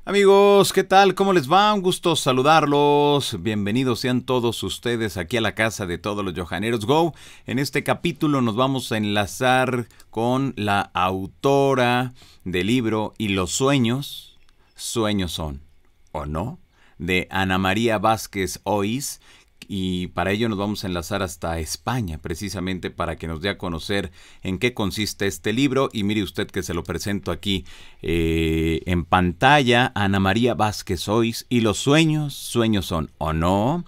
Amigos, ¿qué tal? ¿Cómo les va? Un gusto saludarlos. Bienvenidos sean todos ustedes aquí a la casa de todos los Johaneros Go. En este capítulo nos vamos a enlazar con la autora del libro Y los sueños, sueños son, ¿o no?, de Ana María Vázquez Ois. Y para ello nos vamos a enlazar hasta España, precisamente para que nos dé a conocer en qué consiste este libro. Y mire usted que se lo presento aquí en pantalla. Ana María Vázquez Ois, Y los sueños, sueños son, ¿o no?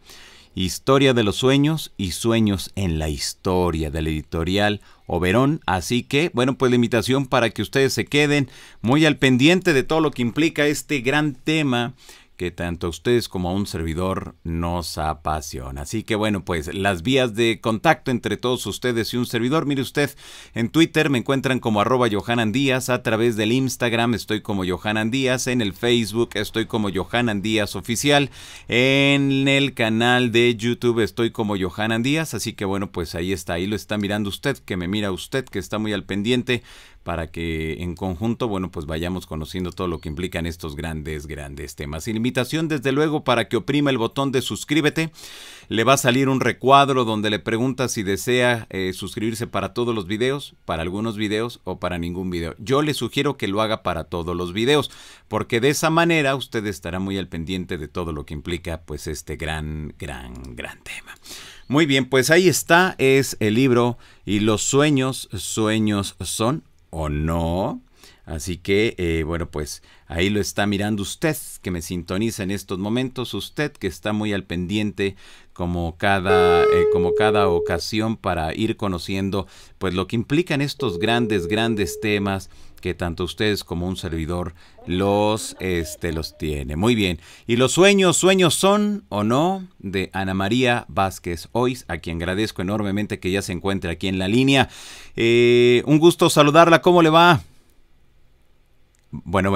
Historia de los sueños y sueños en la historia, de la editorial Oberón. Así que, bueno, pues la invitación para que ustedes se queden muy al pendiente de todo lo que implica este gran tema que tanto a ustedes como a un servidor nos apasiona. Así que bueno, pues las vías de contacto entre todos ustedes y un servidor. Mire usted, en Twitter me encuentran como @JohananDíaz, a través del Instagram estoy como JohananDíaz, en el Facebook estoy como JohananDíaz Oficial, en el canal de YouTube estoy como JohananDíaz. Así que bueno, pues ahí está, ahí lo está mirando usted, que me mira usted, que está muy al pendiente, para que en conjunto, bueno, pues vayamos conociendo todo lo que implican estos grandes temas. Invitación, desde luego, para que oprima el botón de suscríbete. Le va a salir un recuadro donde le pregunta si desea suscribirse para todos los videos, para algunos videos o para ningún video. Yo le sugiero que lo haga para todos los videos, porque de esa manera usted estará muy al pendiente de todo lo que implica, pues, este gran tema. Muy bien, pues ahí está, es el libro Y los sueños, sueños son, ¿o no? Así que, bueno, pues ahí lo está mirando usted, que me sintoniza en estos momentos, usted que está muy al pendiente como cada ocasión, para ir conociendo pues lo que implican estos grandes temas que tanto ustedes como un servidor los tiene. Muy bien. Y los sueños, sueños son, ¿o no?, de Ana María Vázquez Ois, a quien agradezco enormemente que ya se encuentre aquí en la línea. Un gusto saludarla, ¿cómo le va? Bueno.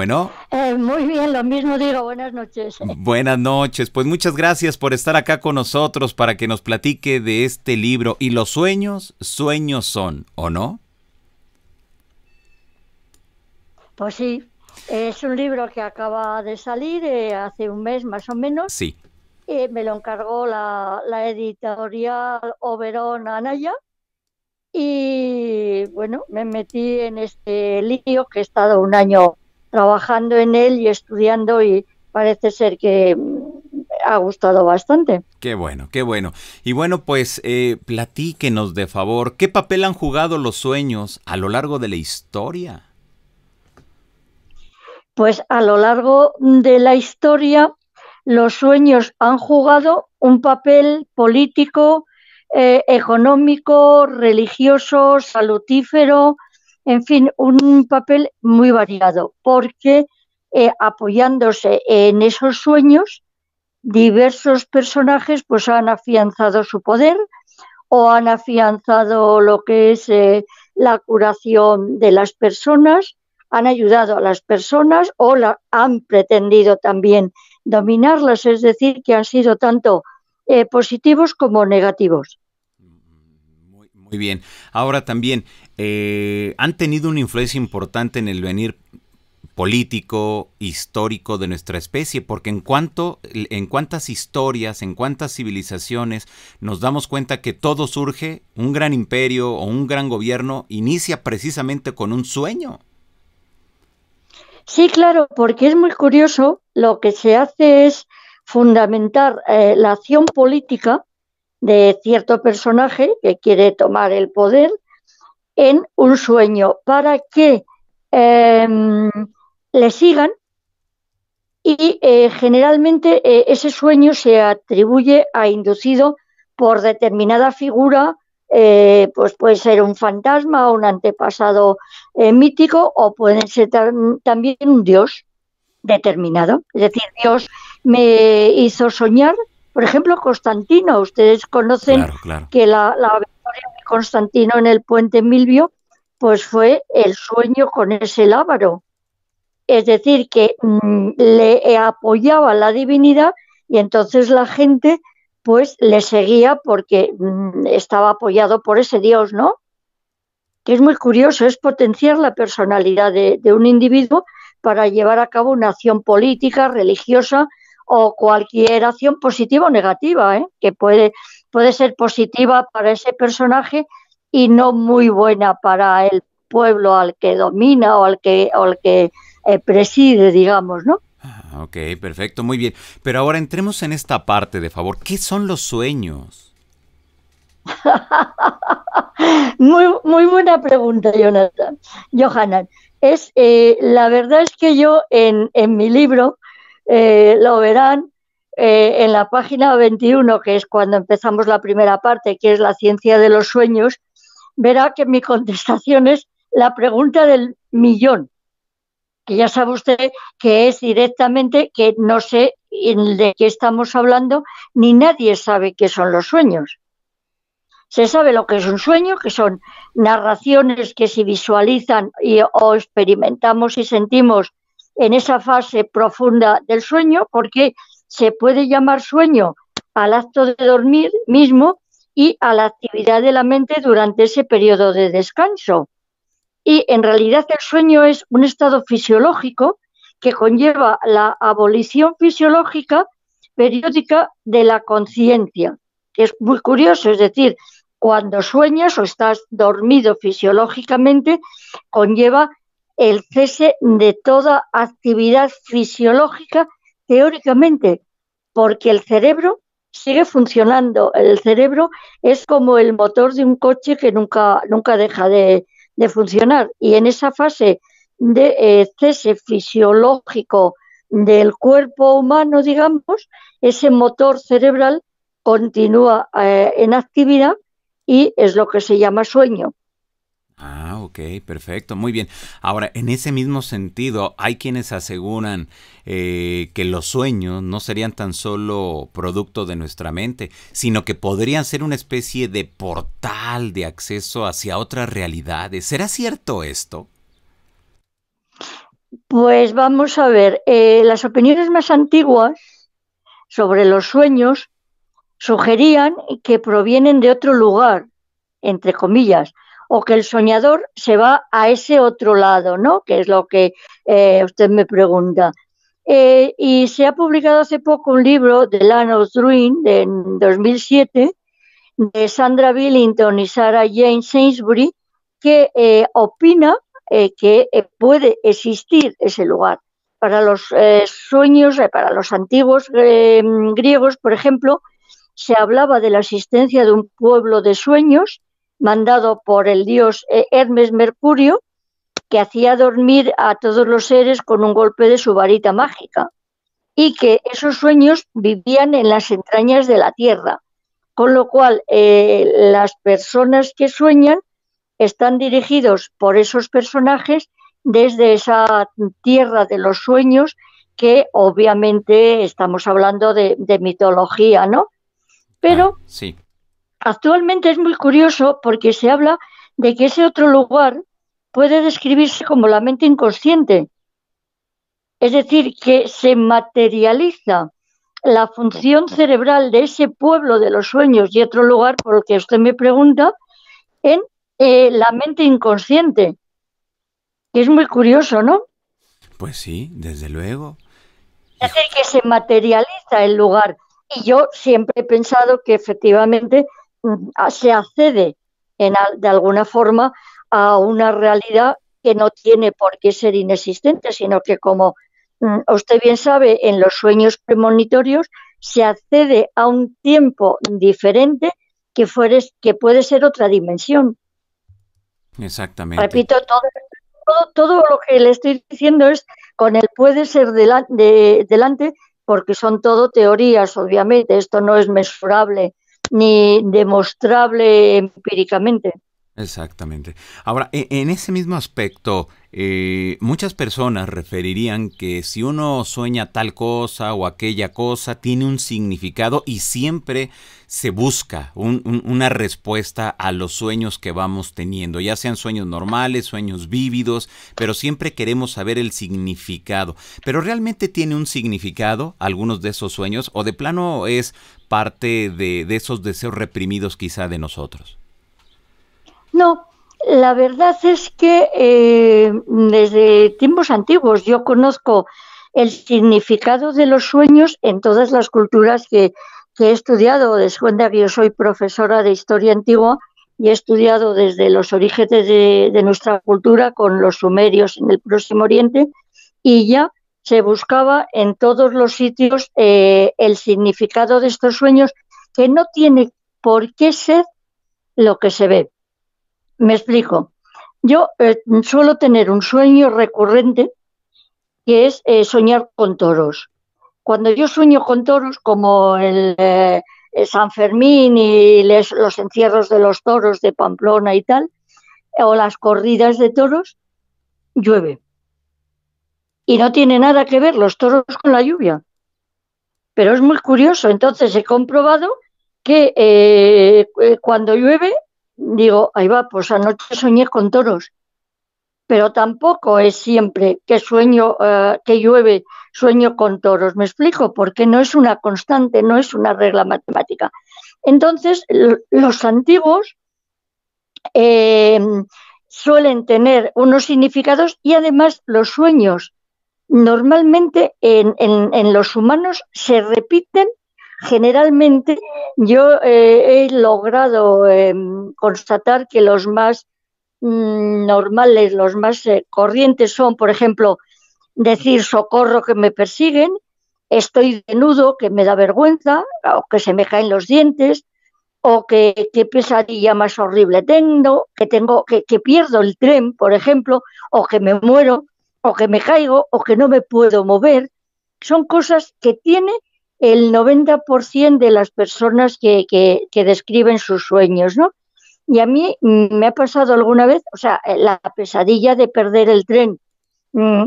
Muy bien, lo mismo digo, buenas noches. Buenas noches, pues muchas gracias por estar acá con nosotros para que nos platique de este libro. Y los sueños, sueños son, ¿o no? Pues sí, es un libro que acaba de salir hace un mes más o menos. Sí. Me lo encargó la editorial Oberón Anaya. Y bueno, me metí en este lío que he estado un año trabajando en él y estudiando, y parece ser que ha gustado bastante. Qué bueno, qué bueno. Y bueno, pues platíquenos de favor, ¿qué papel han jugado los sueños a lo largo de la historia? Pues a lo largo de la historia, los sueños han jugado un papel político, económico, religioso, salutífero, en fin, un papel muy variado, porque apoyándose en esos sueños, diversos personajes pues han afianzado su poder o han afianzado lo que es la curación de las personas, han ayudado a las personas o han pretendido también dominarlas, es decir, que han sido tanto positivos como negativos. Muy bien. Ahora también, han tenido una influencia importante en el venir político, histórico de nuestra especie, porque en cuántas historias, en cuántas civilizaciones nos damos cuenta que todo surge, un gran imperio o un gran gobierno inicia precisamente con un sueño. Sí, claro, porque es muy curioso, lo que se hace es fundamentar la acción política de cierto personaje que quiere tomar el poder en un sueño para que le sigan, y generalmente ese sueño se atribuye a inducido por determinada figura, pues puede ser un fantasma o un antepasado mítico, o puede ser también un dios determinado. Es decir, Dios me hizo soñar, por ejemplo, Constantino. Ustedes conocen Claro. que la victoria de Constantino en el puente Milvio pues fue el sueño con ese lábaro. Es decir, que le apoyaba la divinidad, y entonces la gente pues le seguía porque estaba apoyado por ese Dios, ¿no? Que es muy curioso, es potenciar la personalidad de un individuo para llevar a cabo una acción política, religiosa o cualquier acción positiva o negativa, que puede ser positiva para ese personaje y no muy buena para el pueblo al que domina o al que preside, digamos, ¿no? Ok, perfecto, muy bien. Pero ahora entremos en esta parte, de favor. ¿Qué son los sueños? Muy buena pregunta, Jonathan. Johanan. La verdad es que yo en mi libro, lo verán, en la página 21, que es cuando empezamos la primera parte, que es la ciencia de los sueños, verá que mi contestación es la pregunta del millón, que ya sabe usted que es directamente que no sé de qué estamos hablando, ni nadie sabe qué son los sueños. Se sabe lo que es un sueño, que son narraciones que se visualizan o experimentamos y sentimos en esa fase profunda del sueño, porque se puede llamar sueño al acto de dormir mismo y a la actividad de la mente durante ese periodo de descanso. Y en realidad el sueño es un estado fisiológico que conlleva la abolición fisiológica periódica de la conciencia, que es muy curioso, es decir, cuando sueñas o estás dormido fisiológicamente, conlleva el cese de toda actividad fisiológica teóricamente, porque el cerebro sigue funcionando. El cerebro es como el motor de un coche que nunca deja de funcionar. Y en esa fase de cese fisiológico del cuerpo humano, digamos, ese motor cerebral continúa en actividad y es lo que se llama sueño. Ah, ok, perfecto, muy bien. Ahora, en ese mismo sentido, hay quienes aseguran que los sueños no serían tan solo producto de nuestra mente, sino que podrían ser una especie de portal de acceso hacia otras realidades. ¿Será cierto esto? Pues vamos a ver, las opiniones más antiguas sobre los sueños sugerían que provienen de otro lugar, entre comillas, o que el soñador se va a ese otro lado, ¿no? Que es lo que usted me pregunta. Y se ha publicado hace poco un libro de Land of Dream, de 2007, de Sandra Billington y Sarah Jane Sainsbury, que opina que puede existir ese lugar. Para los sueños, para los antiguos griegos, por ejemplo, se hablaba de la existencia de un pueblo de sueños mandado por el dios Hermes Mercurio, que hacía dormir a todos los seres con un golpe de su varita mágica, y que esos sueños vivían en las entrañas de la tierra, con lo cual las personas que sueñan están dirigidos por esos personajes desde esa tierra de los sueños, que obviamente estamos hablando de mitología, ¿no? Pero sí. Actualmente es muy curioso porque se habla de que ese otro lugar puede describirse como la mente inconsciente, es decir, que se materializa la función cerebral de ese pueblo de los sueños y otro lugar por el que usted me pregunta en la mente inconsciente. Es muy curioso, ¿no? Pues sí, desde luego. Es decir, que se materializa el lugar. Y yo siempre he pensado que efectivamente se accede de alguna forma a una realidad que no tiene por qué ser inexistente, sino que, como usted bien sabe, en los sueños premonitorios se accede a un tiempo diferente que puede ser otra dimensión. Exactamente. Repito, todo lo que le estoy diciendo es con el puede ser delante, porque son todo teorías, obviamente. Esto no es mesurable ni demostrable empíricamente. Exactamente. Ahora, en ese mismo aspecto, muchas personas referirían que si uno sueña tal cosa o aquella cosa, tiene un significado y siempre se busca una respuesta a los sueños que vamos teniendo, ya sean sueños normales, sueños vívidos, pero siempre queremos saber el significado. ¿Pero realmente tiene un significado algunos de esos sueños o de plano es parte de esos deseos reprimidos quizá de nosotros? No, La verdad es que desde tiempos antiguos yo conozco el significado de los sueños en todas las culturas que he estudiado. Desde que yo soy profesora de historia antigua y he estudiado desde los orígenes de nuestra cultura con los sumerios en el Próximo Oriente, y ya se buscaba en todos los sitios el significado de estos sueños, que no tiene por qué ser lo que se ve. Me explico. Yo suelo tener un sueño recurrente que es soñar con toros. Cuando yo sueño con toros, como el San Fermín y los encierros de los toros de Pamplona y tal, o las corridas de toros, llueve. Y no tiene nada que ver los toros con la lluvia. Pero es muy curioso. Entonces he comprobado que cuando llueve, digo, ahí va, pues anoche soñé con toros. Pero tampoco es siempre que sueño, que llueve, sueño con toros. ¿Me explico? Porque no es una constante, no es una regla matemática. Entonces, los antiguos eh, suelen tener unos significados, y además los sueños normalmente en los humanos se repiten. Generalmente yo he logrado constatar que los más normales, los más corrientes son, por ejemplo, decir socorro, que me persiguen, estoy desnudo, que me da vergüenza, o que se me caen los dientes, o que pesadilla más horrible tengo, que pierdo el tren, por ejemplo, o que me muero, o que me caigo, o que no me puedo mover. Son cosas que tiene el 90% de las personas que describen sus sueños, ¿no? Y a mí me ha pasado alguna vez, o sea, la pesadilla de perder el tren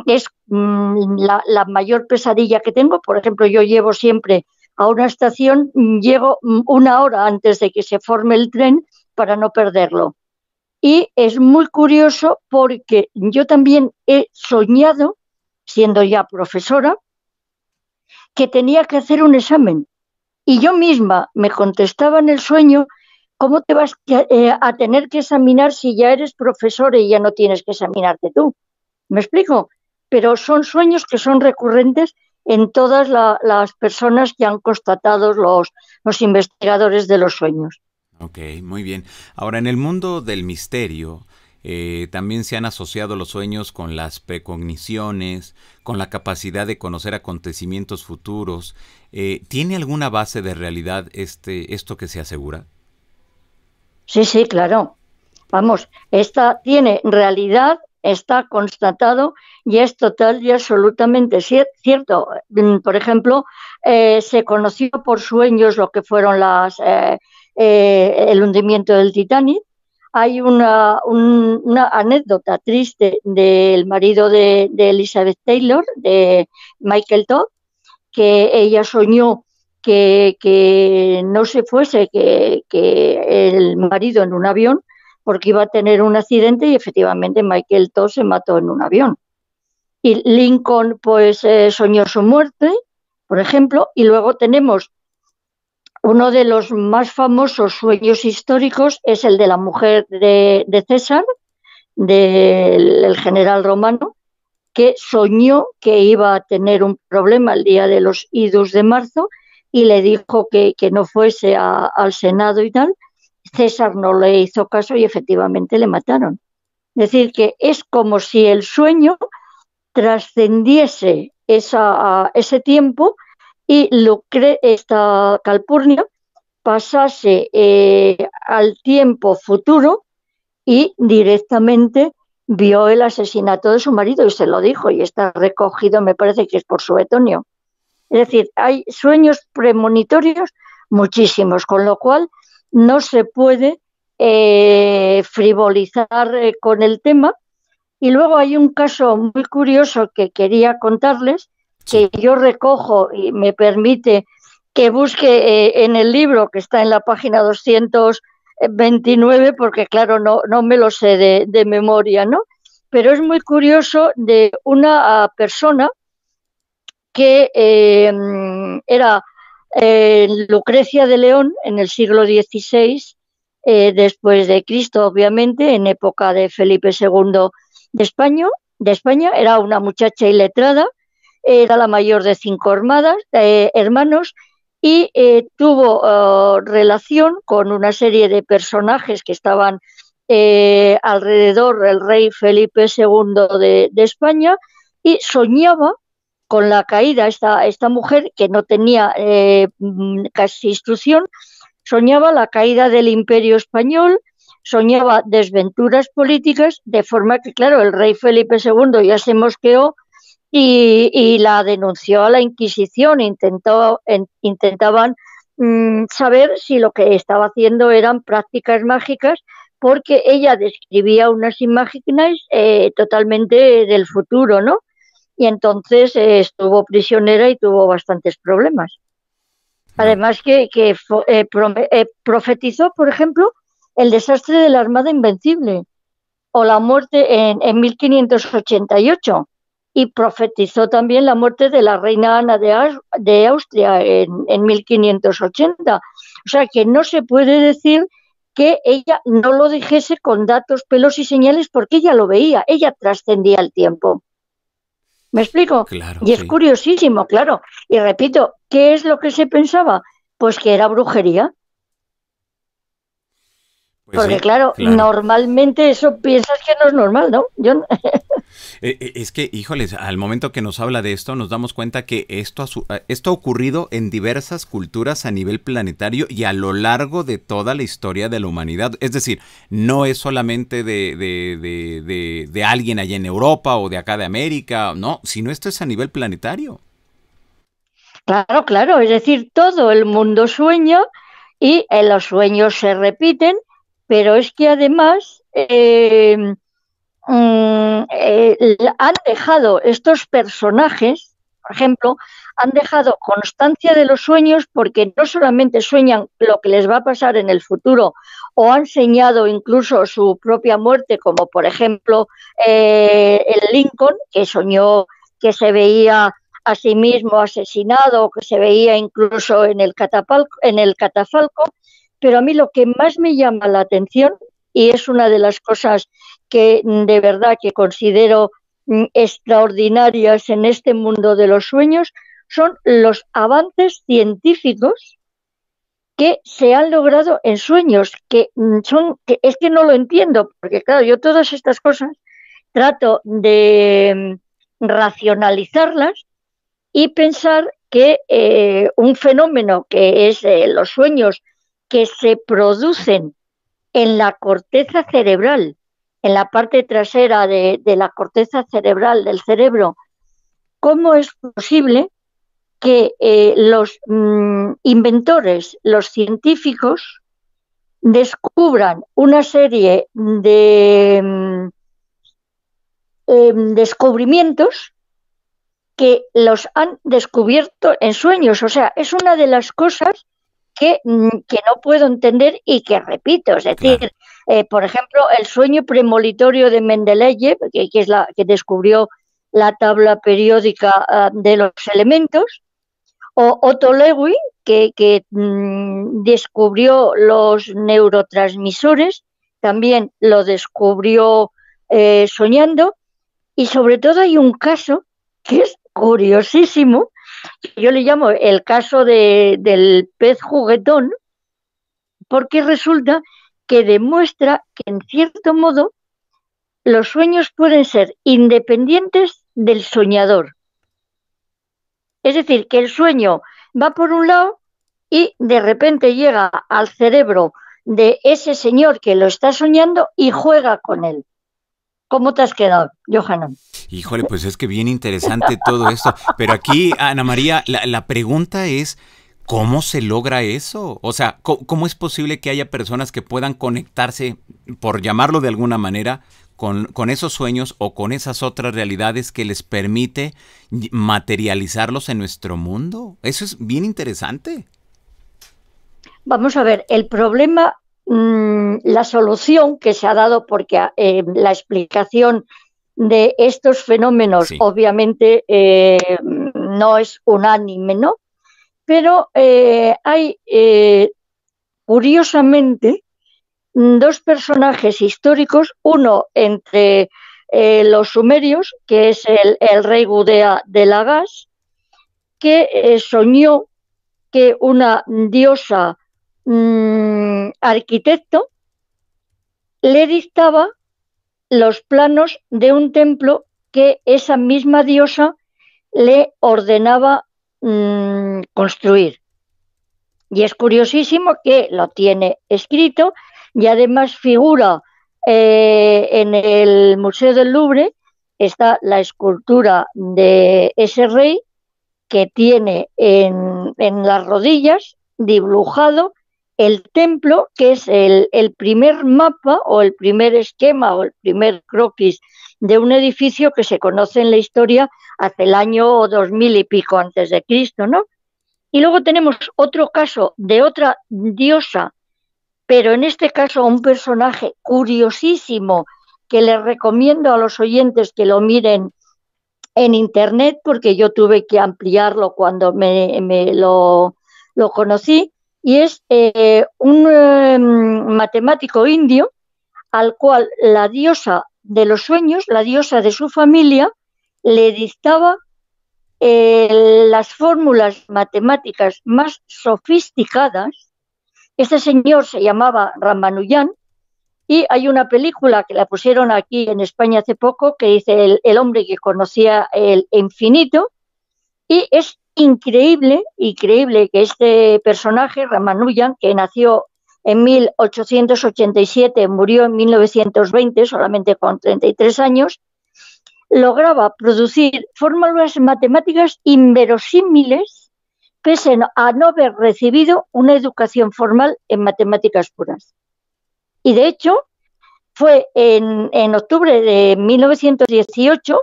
es la mayor pesadilla que tengo. Por ejemplo, yo llevo siempre a una estación, llego una hora antes de que se forme el tren para no perderlo. Y es muy curioso porque yo también he soñado, siendo ya profesora, que tenía que hacer un examen. Y yo misma me contestaba en el sueño: ¿cómo te vas a tener que examinar si ya eres profesora y ya no tienes que examinarte tú? ¿Me explico? Pero son sueños que son recurrentes en todas las personas que han constatado los investigadores de los sueños. Ok, muy bien. Ahora, en el mundo del misterio, también se han asociado los sueños con las precogniciones, con la capacidad de conocer acontecimientos futuros. ¿Tiene alguna base de realidad esto que se asegura? Sí, sí, claro. Vamos, esta tiene realidad, está constatado y es total y absolutamente cierto. Por ejemplo, se conoció por sueños lo que fueron el hundimiento del Titanic. Hay una anécdota triste del marido de Elizabeth Taylor, de Michael Todd, que ella soñó que no se fuese, que el marido en un avión, porque iba a tener un accidente, y efectivamente Michael Todd se mató en un avión. Y Lincoln pues soñó su muerte, por ejemplo, y luego tenemos uno de los más famosos sueños históricos, es el de la mujer de César, del general romano, que soñó que iba a tener un problema el día de los idus de marzo, y le dijo que no fuese al Senado y tal. César no le hizo caso y efectivamente le mataron. Es decir, que es como si el sueño trascendiese ese tiempo, y esta Calpurnia pasase al tiempo futuro y directamente vio el asesinato de su marido y se lo dijo, y está recogido, me parece que es por Suetonio. Es decir, hay sueños premonitorios muchísimos, con lo cual no se puede frivolizar con el tema. Y luego hay un caso muy curioso que quería contarles, Sí. que yo recojo y me permite que busque en el libro, que está en la página 229, porque claro, no me lo sé de memoria, ¿no? Pero es muy curioso, de una persona que era Lucrecia de León en el siglo XVI, después de Cristo, obviamente, en época de Felipe II de España. Era una muchacha iletrada, era la mayor de 5 hermanos, y tuvo relación con una serie de personajes que estaban alrededor del rey Felipe II de España, y soñaba con la caída. Esta mujer, que no tenía casi instrucción, soñaba la caída del Imperio Español, soñaba desventuras políticas, de forma que, claro, el rey Felipe II ya se mosqueó y la denunció a la Inquisición. Intentaban saber si lo que estaba haciendo eran prácticas mágicas, porque ella describía unas imágenes totalmente del futuro, ¿no? Y entonces estuvo prisionera y tuvo bastantes problemas. No. Además profetizó, por ejemplo, el desastre de la Armada Invencible o la muerte en 1588, y profetizó también la muerte de la reina Ana de Austria en 1580. O sea que no se puede decir que ella no lo dijese con datos, pelos y señales, porque ella lo veía, ella trascendía el tiempo. ¿Me explico? Claro, Y es sí. curiosísimo, claro. Y repito, ¿qué es lo que se pensaba? Pues que era brujería. Pues Porque sí, claro, claro. normalmente eso piensas que no es normal, ¿no? Es que, híjoles, al momento que nos habla de esto, nos damos cuenta que esto ha ocurrido en diversas culturas a nivel planetario y a lo largo de toda la historia de la humanidad. Es decir, no es solamente de alguien allá en Europa o de acá de América, no, sino esto es a nivel planetario. Claro, claro, es decir, todo el mundo sueña y los sueños se repiten, pero es que además han dejado estos personajes, por ejemplo, han dejado constancia de los sueños, porque no solamente sueñan lo que les va a pasar en el futuro, o han señado incluso su propia muerte, como por ejemplo el Lincoln, que soñó que se veía a sí mismo asesinado, que se veía incluso en el catafalco. Pero a mí lo que más me llama la atención, y es una de las cosas que de verdad que considero extraordinarias en este mundo de los sueños, son los avances científicos que se han logrado en sueños, que es que no lo entiendo, porque claro, yo todas estas cosas trato de racionalizarlas y pensar que un fenómeno que es los sueños, que se producen en la corteza cerebral, en la parte trasera de la corteza cerebral del cerebro, ¿cómo es posible que los inventores, los científicos, descubran una serie de descubrimientos que los han descubierto en sueños? O sea, es una de las cosas que no puedo entender y que repito. Es Claro. decir, por ejemplo, el sueño premonitorio de Mendeleev, que es la que descubrió la tabla periódica de los elementos, o Otto Loewi, que descubrió los neurotransmisores, también lo descubrió soñando. Y sobre todo hay un caso que es curiosísimo, que yo le llamo el caso del pez juguetón, porque resulta que demuestra que en cierto modo los sueños pueden ser independientes del soñador. Es decir, que el sueño va por un lado y de repente llega al cerebro de ese señor que lo está soñando y juega con él. ¿Cómo te has quedado, Johanan? Híjole, pues es que bien interesante todo esto. Pero aquí, Ana María, la pregunta es, ¿cómo se logra eso? O sea, ¿cómo es posible que haya personas que puedan conectarse, por llamarlo de alguna manera, con esos sueños o con esas otras realidades que les permite materializarlos en nuestro mundo? Eso es bien interesante. Vamos a ver, el problema, la solución que se ha dado, porque la explicación de estos fenómenos Sí. obviamente no es unánime, ¿no? Pero hay, curiosamente, dos personajes históricos, uno entre los sumerios, que es el rey Gudea de Lagash, que soñó que una diosa arquitecto le dictaba los planos de un templo que esa misma diosa le ordenaba construir. Y es curiosísimo que lo tiene escrito y además figura en el Museo del Louvre, está la escultura de ese rey que tiene en las rodillas dibujado el templo, que es el primer mapa o el primer esquema o el primer croquis de un edificio que se conoce en la historia hace el año 2000 y pico antes de Cristo, ¿no? Y luego tenemos otro caso de otra diosa, pero en este caso un personaje curiosísimo que les recomiendo a los oyentes que lo miren en internet, porque yo tuve que ampliarlo cuando lo conocí, y es un matemático indio al cual la diosa de los sueños, la diosa de su familia, le dictaba las fórmulas matemáticas más sofisticadas. Este señor se llamaba Ramanujan y hay una película que la pusieron aquí en España hace poco que dice el hombre que conocía el infinito, y es increíble que este personaje, Ramanujan, que nació en 1887, murió en 1920, solamente con 33 años, lograba producir fórmulas matemáticas inverosímiles pese a no haber recibido una educación formal en matemáticas puras. Y de hecho, fue en octubre de 1918,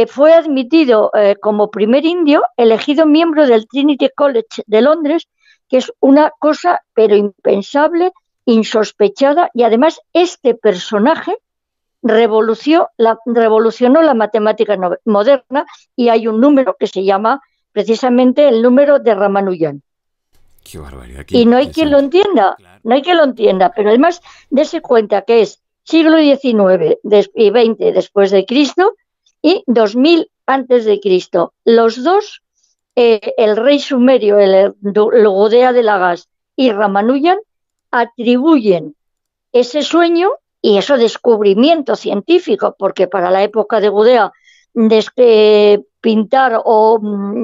fue admitido como primer indio, elegido miembro del Trinity College de Londres, que es una cosa pero impensable, insospechada, y además este personaje revolucionó la matemática moderna, y hay un número que se llama precisamente el número de Ramanujan. Qué barbaridad. Y no hay quien lo entienda, claro. No hay quien lo entienda, pero además dése cuenta que es siglo XIX y XX después de Cristo y 2000 antes de Cristo. Los dos, el rey sumerio, el Gudea de Lagash y Ramanujan, atribuyen ese sueño y ese descubrimiento científico, porque para la época de Gudea pintar o,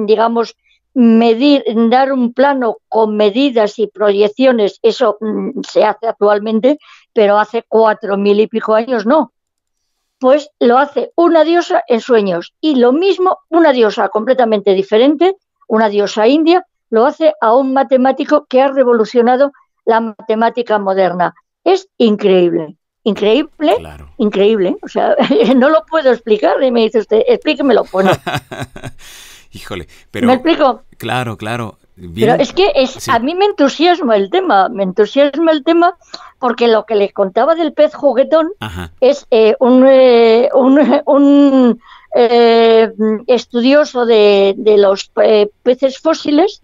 digamos, medir, dar un plano con medidas y proyecciones, eso se hace actualmente, pero hace 4000 y pico años no. Pues lo hace una diosa en sueños, y lo mismo una diosa completamente diferente, una diosa india, lo hace a un matemático que ha revolucionado la matemática moderna. Es increíble. Increíble, claro. Increíble. O sea, no lo puedo explicar. Y me dice usted, explíquemelo. Bueno. Híjole, pero... ¿Me explico? Claro, claro. Bien. Pero es que sí. A mí me entusiasma el tema porque lo que les contaba del pez juguetón es un estudioso de los peces fósiles.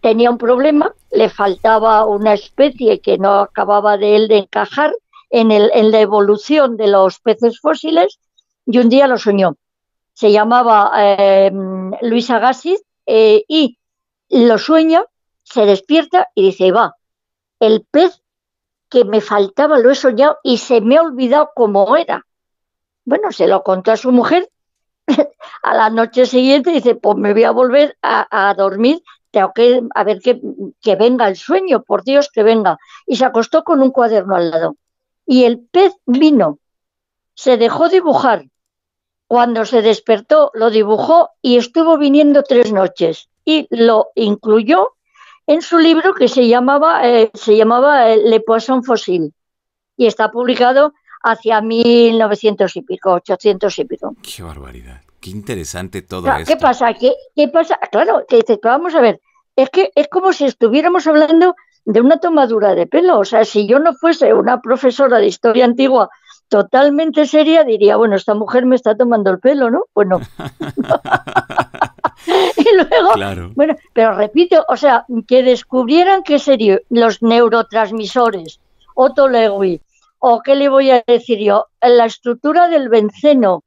Tenía un problema, le faltaba una especie que no acababa de encajar en la evolución de los peces fósiles, y un día lo soñó. Se llamaba Luis Agassiz y lo sueña, se despierta y dice, va, el pez que me faltaba lo he soñado y se me ha olvidado cómo era. Bueno, se lo contó a su mujer. A la noche siguiente dice, pues me voy a volver a dormir, tengo que a ver que venga el sueño, por Dios que venga. Y se acostó con un cuaderno al lado. Y el pez vino, se dejó dibujar. Cuando se despertó, lo dibujó y estuvo viniendo 3 noches. Y lo incluyó en su libro que se llamaba Le Poisson Fossil. Y está publicado hacia 1900 y pico, 800 y pico. ¡Qué barbaridad! ¡Qué interesante todo claro, esto! ¿Qué pasa? ¿Qué pasa? Claro, que dices, vamos a ver, es que es como si estuviéramos hablando de una tomadura de pelo. O sea, si yo no fuese una profesora de historia antigua totalmente seria, diría, bueno, esta mujer me está tomando el pelo, ¿no? Pues no. Y luego, claro. Bueno, pero repito, o sea, que descubrieran qué serían los neurotransmisores Otto Lewy, o qué le voy a decir yo, la estructura del benceno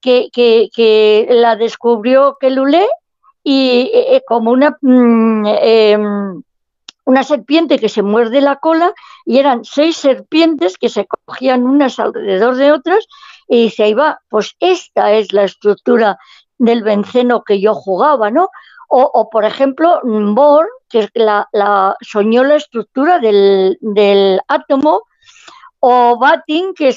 que la descubrió Quelulet y como una serpiente que se muerde la cola, y eran 6 serpientes que se cogían unas alrededor de otras, y dice, ahí va, pues esta es la estructura del benceno que yo jugaba, ¿no? O por ejemplo, Bohr, que soñó la estructura del átomo, o Batin, que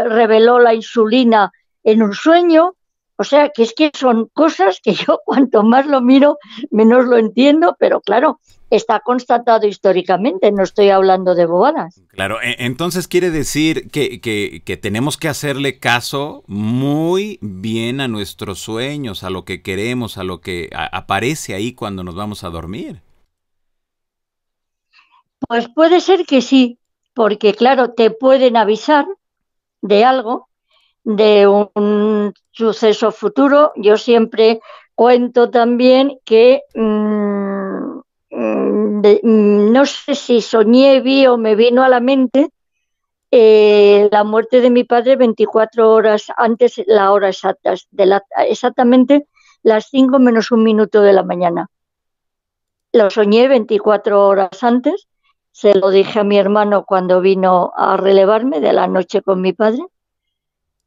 reveló la insulina en un sueño. O sea, que es que son cosas que yo cuanto más lo miro, menos lo entiendo, pero claro, está constatado históricamente, no estoy hablando de bobadas. Claro, entonces quiere decir que tenemos que hacerle caso muy bien a nuestros sueños, a lo que queremos, a lo que aparece ahí cuando nos vamos a dormir. Pues puede ser que sí, porque claro, te pueden avisar de algo, de un suceso futuro. Yo siempre cuento también que no sé si soñé, vi o me vino a la mente la muerte de mi padre 24 horas antes, la hora exacta, exactamente las 5 menos un minuto de la mañana. Lo soñé 24 horas antes, se lo dije a mi hermano cuando vino a relevarme de la noche con mi padre,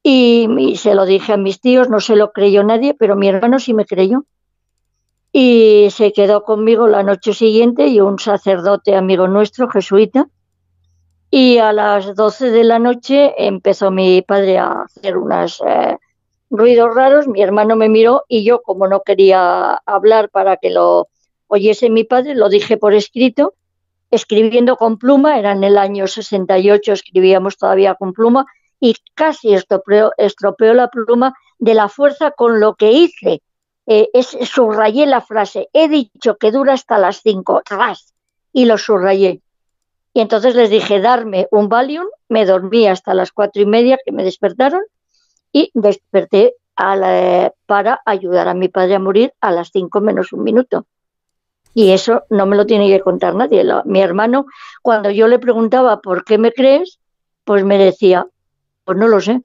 y se lo dije a mis tíos, no se lo creyó nadie, pero mi hermano sí me creyó. Y se quedó conmigo la noche siguiente, y un sacerdote amigo nuestro, jesuita, y a las 12 de la noche empezó mi padre a hacer unos ruidos raros. Mi hermano me miró y yo, como no quería hablar para que lo oyese mi padre, lo dije por escrito, escribiendo con pluma. Era en el año 68, escribíamos todavía con pluma, y casi estropeó la pluma de la fuerza con lo que hice. Subrayé la frase, he dicho que dura hasta las 5, ¡ras! Y lo subrayé. Y entonces les dije, darme un Valium, me dormí hasta las 4:30 que me despertaron, y desperté para ayudar a mi padre a morir a las 5 menos un minuto. Y eso no me lo tiene que contar nadie. Mi hermano, cuando yo le preguntaba ¿por qué me crees?, pues me decía, pues no lo sé,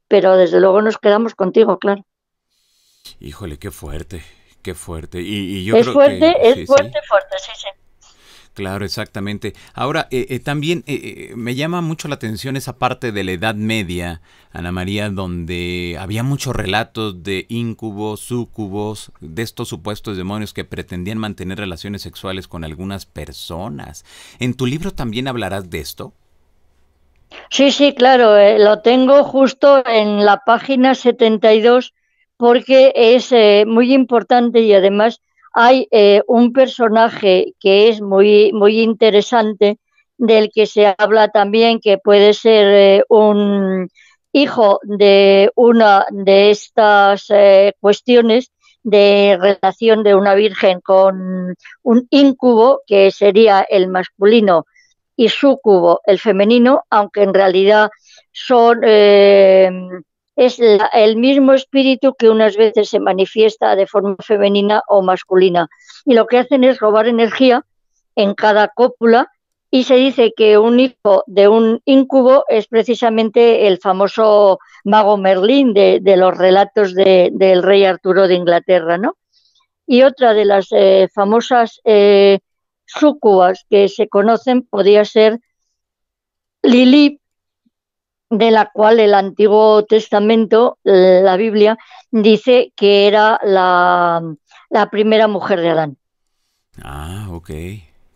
pero desde luego nos quedamos contigo, claro. Híjole, qué fuerte, qué fuerte. Y yo Es creo que fuerte, sí, sí. fuerte, sí, sí. Claro, exactamente. Ahora, también me llama mucho la atención esa parte de la Edad Media, Ana María, donde había muchos relatos de íncubos, súcubos, de estos supuestos demonios que pretendían mantener relaciones sexuales con algunas personas. ¿En tu libro también hablarás de esto? Sí, sí, claro, lo tengo justo en la página 72, porque es muy importante, y además hay un personaje que es muy, muy interesante, del que se habla también, que puede ser un hijo de una de estas cuestiones de relación de una virgen con un íncubo, que sería el masculino, y súcubo, el femenino, aunque en realidad es el mismo espíritu, que unas veces se manifiesta de forma femenina o masculina. Y lo que hacen es robar energía en cada cópula, y se dice que un hijo de un íncubo es precisamente el famoso mago Merlín de los relatos del rey Arturo de Inglaterra, ¿no? Y otra de las famosas súcubas que se conocen podía ser Lilith, de la cual el Antiguo Testamento, la Biblia, dice que era la primera mujer de Adán. Ah, ok.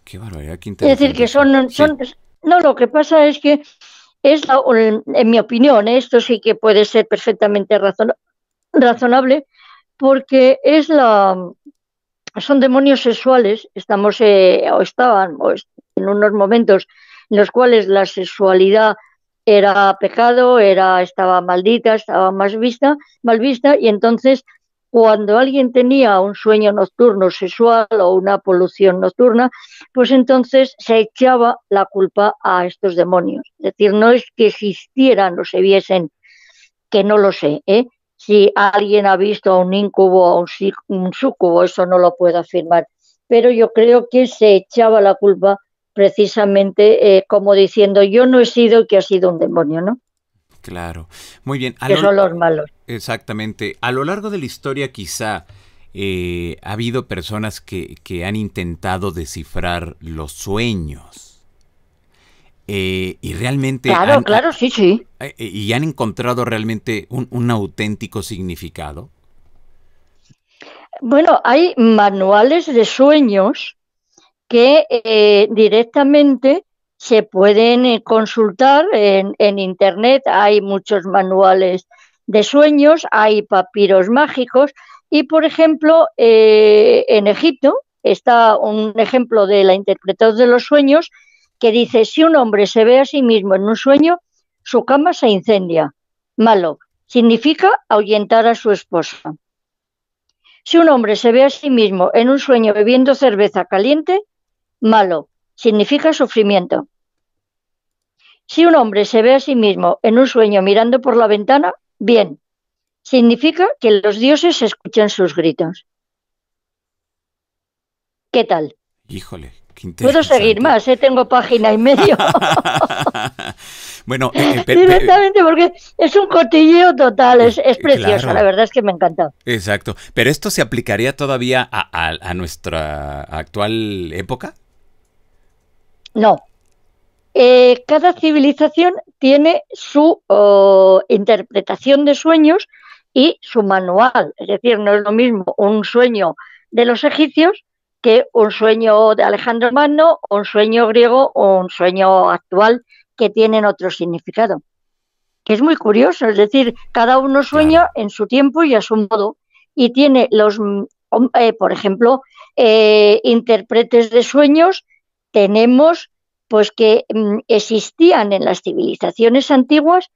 Qué barbaridad, qué Es decir, interesante que eso. Sí. no, lo que pasa es que en mi opinión, esto sí que puede ser perfectamente razonable, porque son demonios sexuales. Estamos o estaban en unos momentos en los cuales la sexualidad era pecado, estaba maldita, estaba mal vista, y entonces cuando alguien tenía un sueño nocturno sexual o una polución nocturna, pues entonces se echaba la culpa a estos demonios. Es decir, no es que existieran o se viesen, que no lo sé, ¿eh? Si alguien ha visto a un íncubo o un súcubo, eso no lo puedo afirmar, pero yo creo que se echaba la culpa precisamente como diciendo yo no he sido, que ha sido un demonio, ¿no? Claro, muy bien. Que son los malos. Exactamente. A lo largo de la historia quizá ha habido personas que han intentado descifrar los sueños y realmente Claro, sí. Y han encontrado realmente un auténtico significado. Bueno, hay manuales de sueños que directamente se pueden consultar en Internet. Hay muchos manuales de sueños, hay papiros mágicos y, por ejemplo, en Egipto está un ejemplo de la interpretación de los sueños que dice, si un hombre se ve a sí mismo en un sueño, su cama se incendia. Malo. Significa ahuyentar a su esposa. Si un hombre se ve a sí mismo en un sueño bebiendo cerveza caliente, malo, significa sufrimiento. Si un hombre se ve a sí mismo en un sueño mirando por la ventana, bien, significa que los dioses escuchan sus gritos. ¿Qué tal? Híjole, qué interesante. Puedo seguir más, tengo página y medio. Bueno, directamente porque es un cotilleo total, es precioso, claro. La verdad es que me ha encantado. Exacto, pero ¿esto se aplicaría todavía a nuestra actual época? No. Cada civilización tiene su interpretación de sueños y su manual. Es decir, no es lo mismo un sueño de los egipcios que un sueño de Alejandro Magno, o un sueño griego o un sueño actual que tienen otro significado. Que es muy curioso, es decir, cada uno sueña Claro. en su tiempo y a su modo y tiene los, por ejemplo, intérpretes de sueños. Tenemos pues que existían en las civilizaciones antiguas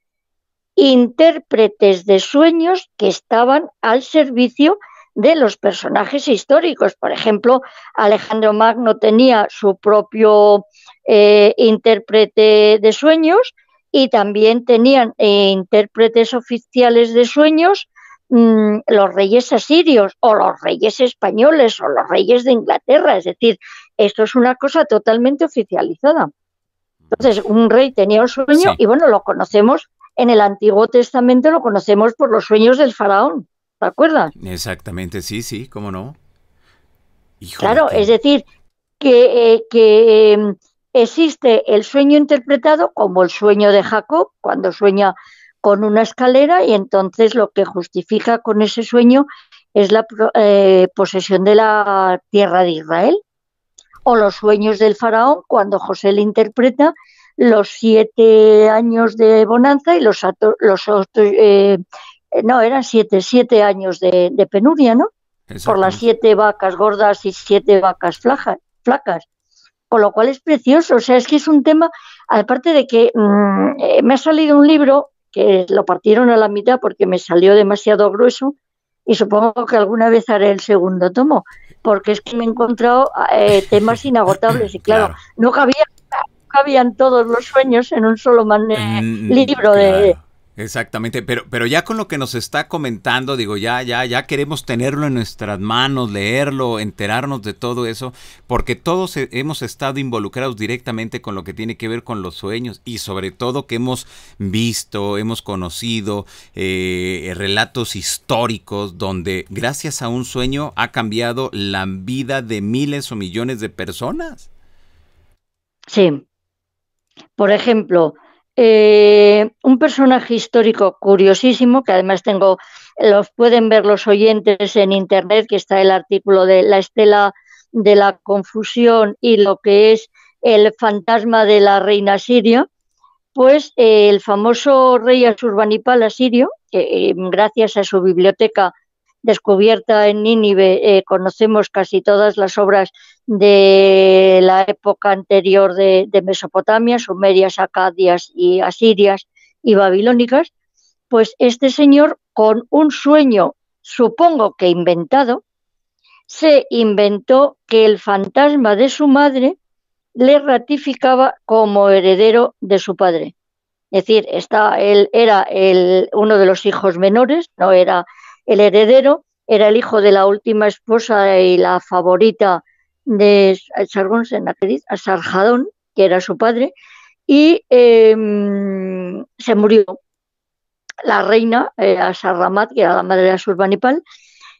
intérpretes de sueños que estaban al servicio de los personajes históricos. Por ejemplo, Alejandro Magno tenía su propio intérprete de sueños y también tenían intérpretes oficiales de sueños los reyes asirios o los reyes españoles o los reyes de Inglaterra. Es decir, esto es una cosa totalmente oficializada. Entonces, un rey tenía un sueño Sí. y bueno, lo conocemos en el Antiguo Testamento, lo conocemos por los sueños del faraón. ¿Te acuerdas? Exactamente, sí, cómo no. Híjole, Claro, es decir, que existe el sueño interpretado como el sueño de Jacob, cuando sueña con una escalera y entonces lo que justifica con ese sueño es la posesión de la tierra de Israel. O los sueños del faraón, cuando José le interpreta los 7 años de bonanza y los otros, no, eran 7 años de penuria, ¿no? Por las 7 vacas gordas y 7 vacas flacas. Con lo cual es precioso, o sea, es que es un tema, aparte de que me ha salido un libro que lo partieron a la mitad porque me salió demasiado grueso y supongo que alguna vez haré el segundo tomo, porque es que me he encontrado temas inagotables y claro. No cabían todos los sueños en un solo libro. Claro. Exactamente, pero ya con lo que nos está comentando, digo, ya queremos tenerlo en nuestras manos, leerlo, enterarnos de todo eso, porque todos hemos estado involucrados directamente con lo que tiene que ver con los sueños y sobre todo que hemos visto, hemos conocido relatos históricos donde gracias a un sueño ha cambiado la vida de miles o millones de personas. Sí. Por ejemplo, un personaje histórico curiosísimo, que además los pueden ver los oyentes en internet, que está el artículo de la estela de la confusión y lo que es el fantasma de la reina siria, pues el famoso rey Asurbanipal asirio, que gracias a su biblioteca descubierta en Nínive, conocemos casi todas las obras de la época anterior de Mesopotamia, sumerias, acadias y asirias y babilónicas, pues este señor, con un sueño, supongo que inventado, se inventó que el fantasma de su madre le ratificaba como heredero de su padre. Es decir, él era uno de los hijos menores, no era el heredero, era el hijo de la última esposa y la favorita de Sargón Sennacherib, a Sarjadón, que era su padre, y se murió la reina, Asarramat, que era la madre de Asurbanipal,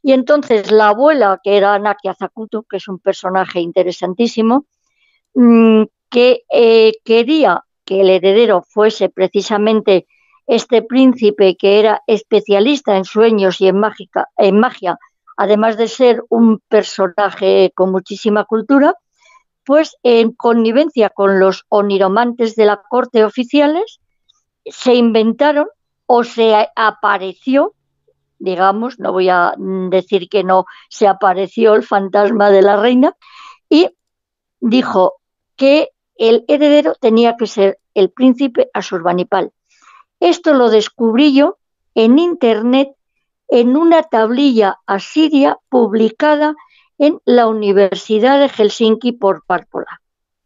y entonces la abuela, que era Nakia Zacuto, que es un personaje interesantísimo, que quería que el heredero fuese precisamente este príncipe que era especialista en sueños y en magia, además de ser un personaje con muchísima cultura, pues en connivencia con los oniromantes de la corte oficiales, se inventaron o se apareció, digamos, no voy a decir que no, se apareció el fantasma de la reina y dijo que el heredero tenía que ser el príncipe Asurbanipal. Esto lo descubrí yo en internet en una tablilla asiria publicada en la Universidad de Helsinki por Párpola.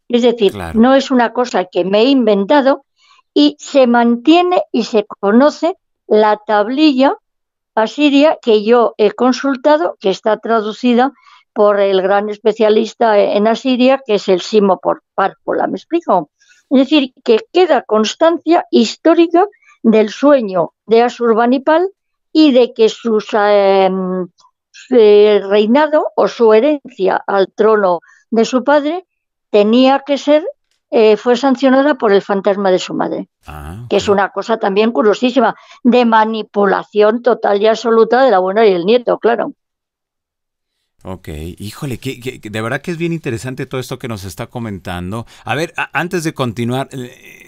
Es decir, claro, no es una cosa que me he inventado y se mantiene y se conoce la tablilla asiria que yo he consultado, que está traducida por el gran especialista en asiria, que es el Simo Párpola. ¿Me explico? Es decir, que queda constancia histórica del sueño de Asurbanipal y de que su reinado o su herencia al trono de su padre tenía que ser, fue sancionada por el fantasma de su madre, okay, que es una cosa también curiosísima, de manipulación total y absoluta de la abuela y el nieto, claro. Ok, híjole, que de verdad que es bien interesante todo esto que nos está comentando. A ver, antes de continuar,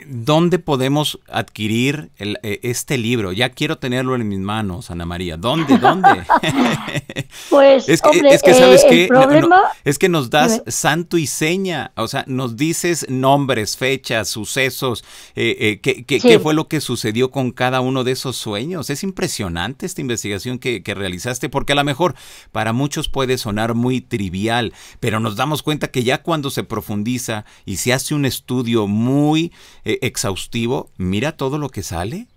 ¿dónde podemos adquirir este libro? Ya quiero tenerlo en mis manos, Ana María. ¿Dónde? Pues, es que ¿sabes qué? Problema... es que nos das santo y seña, o sea, nos dices nombres, fechas, sucesos, sí, qué fue lo que sucedió con cada uno de esos sueños. Es impresionante esta investigación que realizaste, porque a lo mejor para muchos puede sonar muy trivial, pero nos damos cuenta que ya cuando se profundiza y se hace un estudio muy exhaustivo, mira todo lo que sale.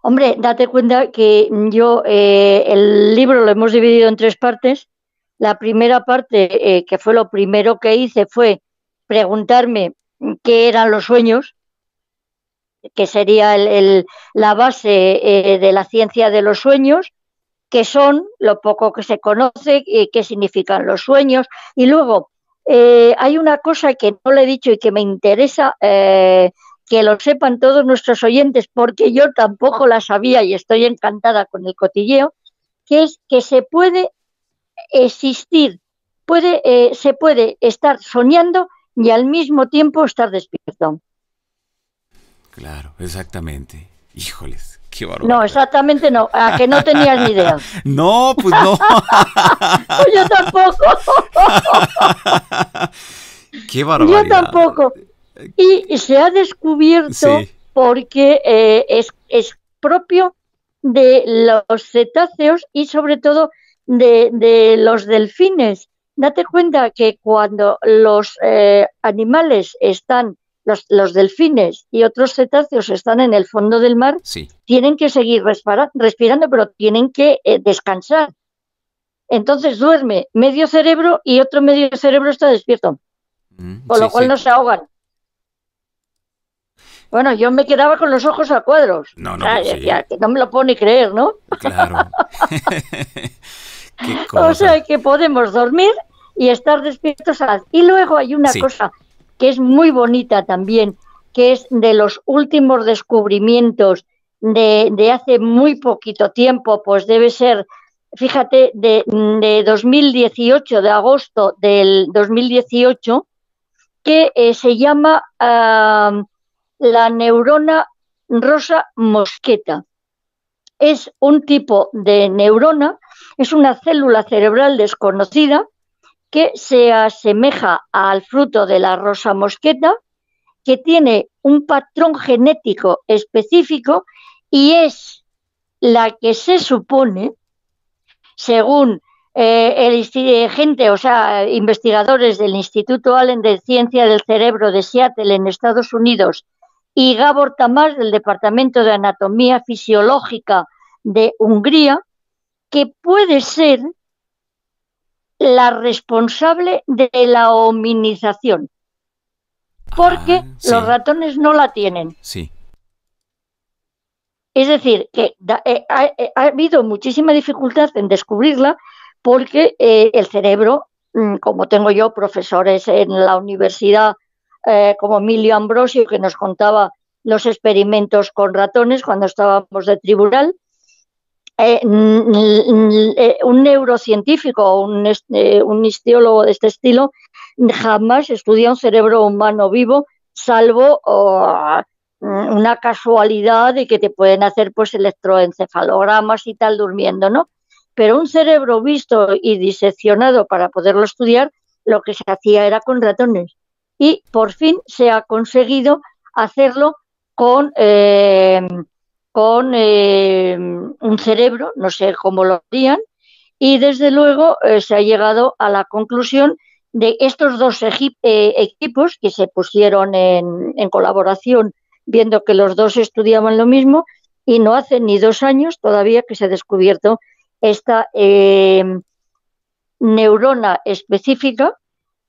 Hombre, date cuenta que yo el libro lo hemos dividido en 3 partes. La primera parte, que fue lo primero que hice, fue preguntarme qué eran los sueños, que sería la base de la ciencia de los sueños, qué son, lo poco que se conoce, qué significan los sueños. Y luego hay una cosa que no le he dicho y que me interesa que lo sepan todos nuestros oyentes, porque yo tampoco la sabía y estoy encantada con el cotilleo, que es que se puede existir, se puede estar soñando y al mismo tiempo estar despierto. Claro, exactamente. Híjoles. Qué barbaridad. No, exactamente no, a que no tenías ni idea. No, pues no. Pues yo tampoco. Qué barbaridad. Yo tampoco. Y se ha descubierto, sí, porque es propio de los cetáceos y sobre todo de los delfines. Date cuenta que cuando los animales están, los delfines y otros cetáceos están en el fondo del mar, sí, tienen que seguir respirando, pero tienen que descansar. Entonces duerme medio cerebro y otro medio cerebro está despierto, con lo cual no se ahogan. Bueno, yo me quedaba con los ojos a cuadros. No, no me lo puedo ni creer, ¿no? Claro. Qué cosa. O sea, que podemos dormir y estar despiertos a la vez. Y luego hay una cosa que es muy bonita también, que es de los últimos descubrimientos de hace muy poquito tiempo, pues debe ser, fíjate, de 2018, de agosto del 2018, que se llama la neurona rosa mosqueta. Es un tipo de neurona, es una célula cerebral desconocida que se asemeja al fruto de la rosa mosqueta, que tiene un patrón genético específico y es la que se supone, según investigadores del Instituto Allen de Ciencia del Cerebro de Seattle en Estados Unidos y Gabor Tamás del Departamento de Anatomía Fisiológica de Hungría, que puede ser la responsable de la hominización, porque sí. los ratones no la tienen. Sí. Es decir, que ha habido muchísima dificultad en descubrirla porque el cerebro, como tengo yo profesores en la universidad, como Emilio Ambrosio, que nos contaba los experimentos con ratones cuando estábamos de tribunal, un neurocientífico o un histiólogo de este estilo jamás estudia un cerebro humano vivo, salvo una casualidad de que te pueden hacer pues electroencefalogramas y tal durmiendo, ¿no? Pero un cerebro visto y diseccionado para poderlo estudiar, lo que se hacía era con ratones. Y por fin se ha conseguido hacerlo con un cerebro, no sé cómo lo harían, y desde luego se ha llegado a la conclusión de estos dos equipos que se pusieron en colaboración, viendo que los dos estudiaban lo mismo, y no hace ni 2 años todavía que se ha descubierto esta neurona específica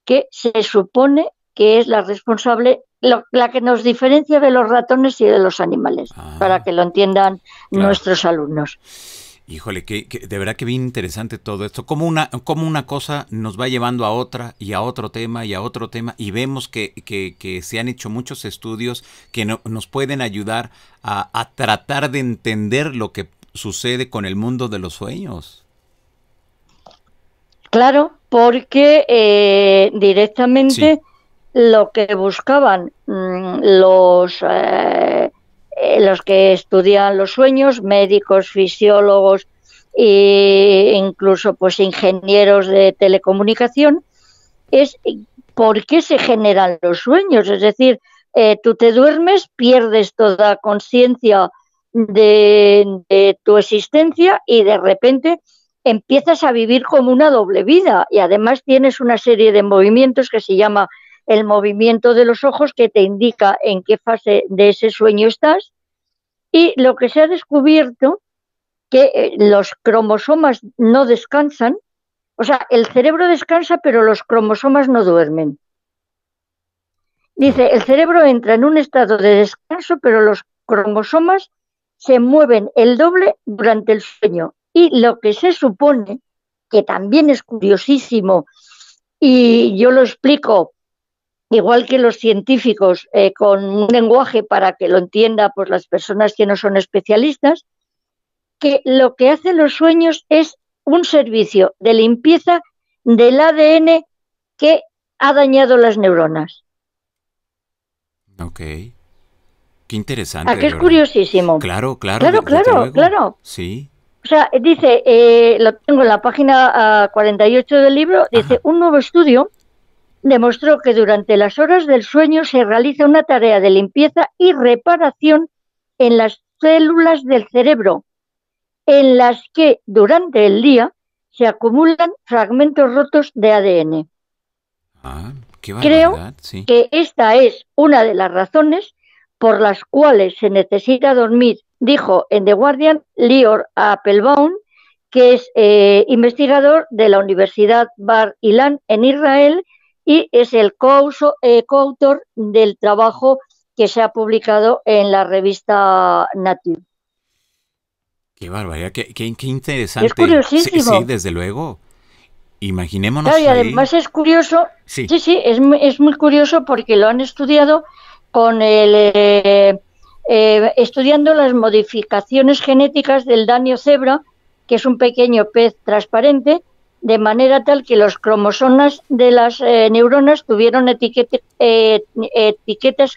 que se supone que es la responsable, la que nos diferencia de los ratones y de los animales, para que lo entiendan nuestros alumnos. Híjole, que de verdad que bien interesante todo esto. Como una cosa nos va llevando a otra y a otro tema y a otro tema, y vemos que se han hecho muchos estudios que nos pueden ayudar a tratar de entender lo que sucede con el mundo de los sueños. Claro, porque directamente lo que buscaban los que estudian los sueños, médicos, fisiólogos e incluso pues ingenieros de telecomunicación, es por qué se generan los sueños. Es decir, tú te duermes, pierdes toda conciencia de tu existencia y de repente empiezas a vivir como una doble vida, y además tienes una serie de movimientos que se llama el movimiento de los ojos, que te indica en qué fase de ese sueño estás. Y lo que se ha descubierto, que los cromosomas no descansan, o sea, el cerebro descansa pero los cromosomas no duermen. Dice, el cerebro entra en un estado de descanso pero los cromosomas se mueven el doble durante el sueño. Y lo que se supone, que también es curiosísimo, y yo lo explico igual que los científicos, con un lenguaje para que lo entienda pues las personas que no son especialistas, que lo que hacen los sueños es un servicio de limpieza del ADN que ha dañado las neuronas. Ok. Qué interesante. ¿A qué es curiosísimo? Claro. Claro. Sí. O sea, dice, lo tengo en la página 48 del libro, dice, un nuevo estudio demostró que durante las horas del sueño se realiza una tarea de limpieza y reparación en las células del cerebro, en las que durante el día se acumulan fragmentos rotos de ADN. Qué barbaridad. Creo que esta es una de las razones por las cuales se necesita dormir, dijo en The Guardian Lior Appelbaum, que es investigador de la Universidad Bar Ilan en Israel, y es el coautor del trabajo que se ha publicado en la revista Nature. Qué barbaridad, qué interesante. Es curiosísimo. Sí, desde luego. Imaginémonos. Claro, y además es curioso, es muy curioso porque lo han estudiado con estudiando las modificaciones genéticas del danio cebra, que es un pequeño pez transparente, de manera tal que los cromosomas de las neuronas tuvieron etiquetas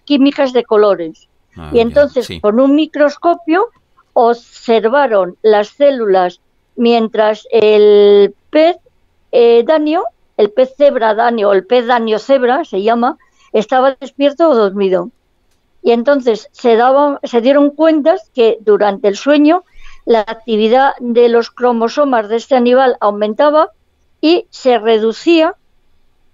químicas de colores. Y entonces, con un microscopio, observaron las células mientras el pez danio, el pez cebra danio, o el pez danio cebra se llama, estaba despierto o dormido. Y entonces se dieron cuenta que durante el sueño la actividad de los cromosomas de este animal aumentaba y se reducía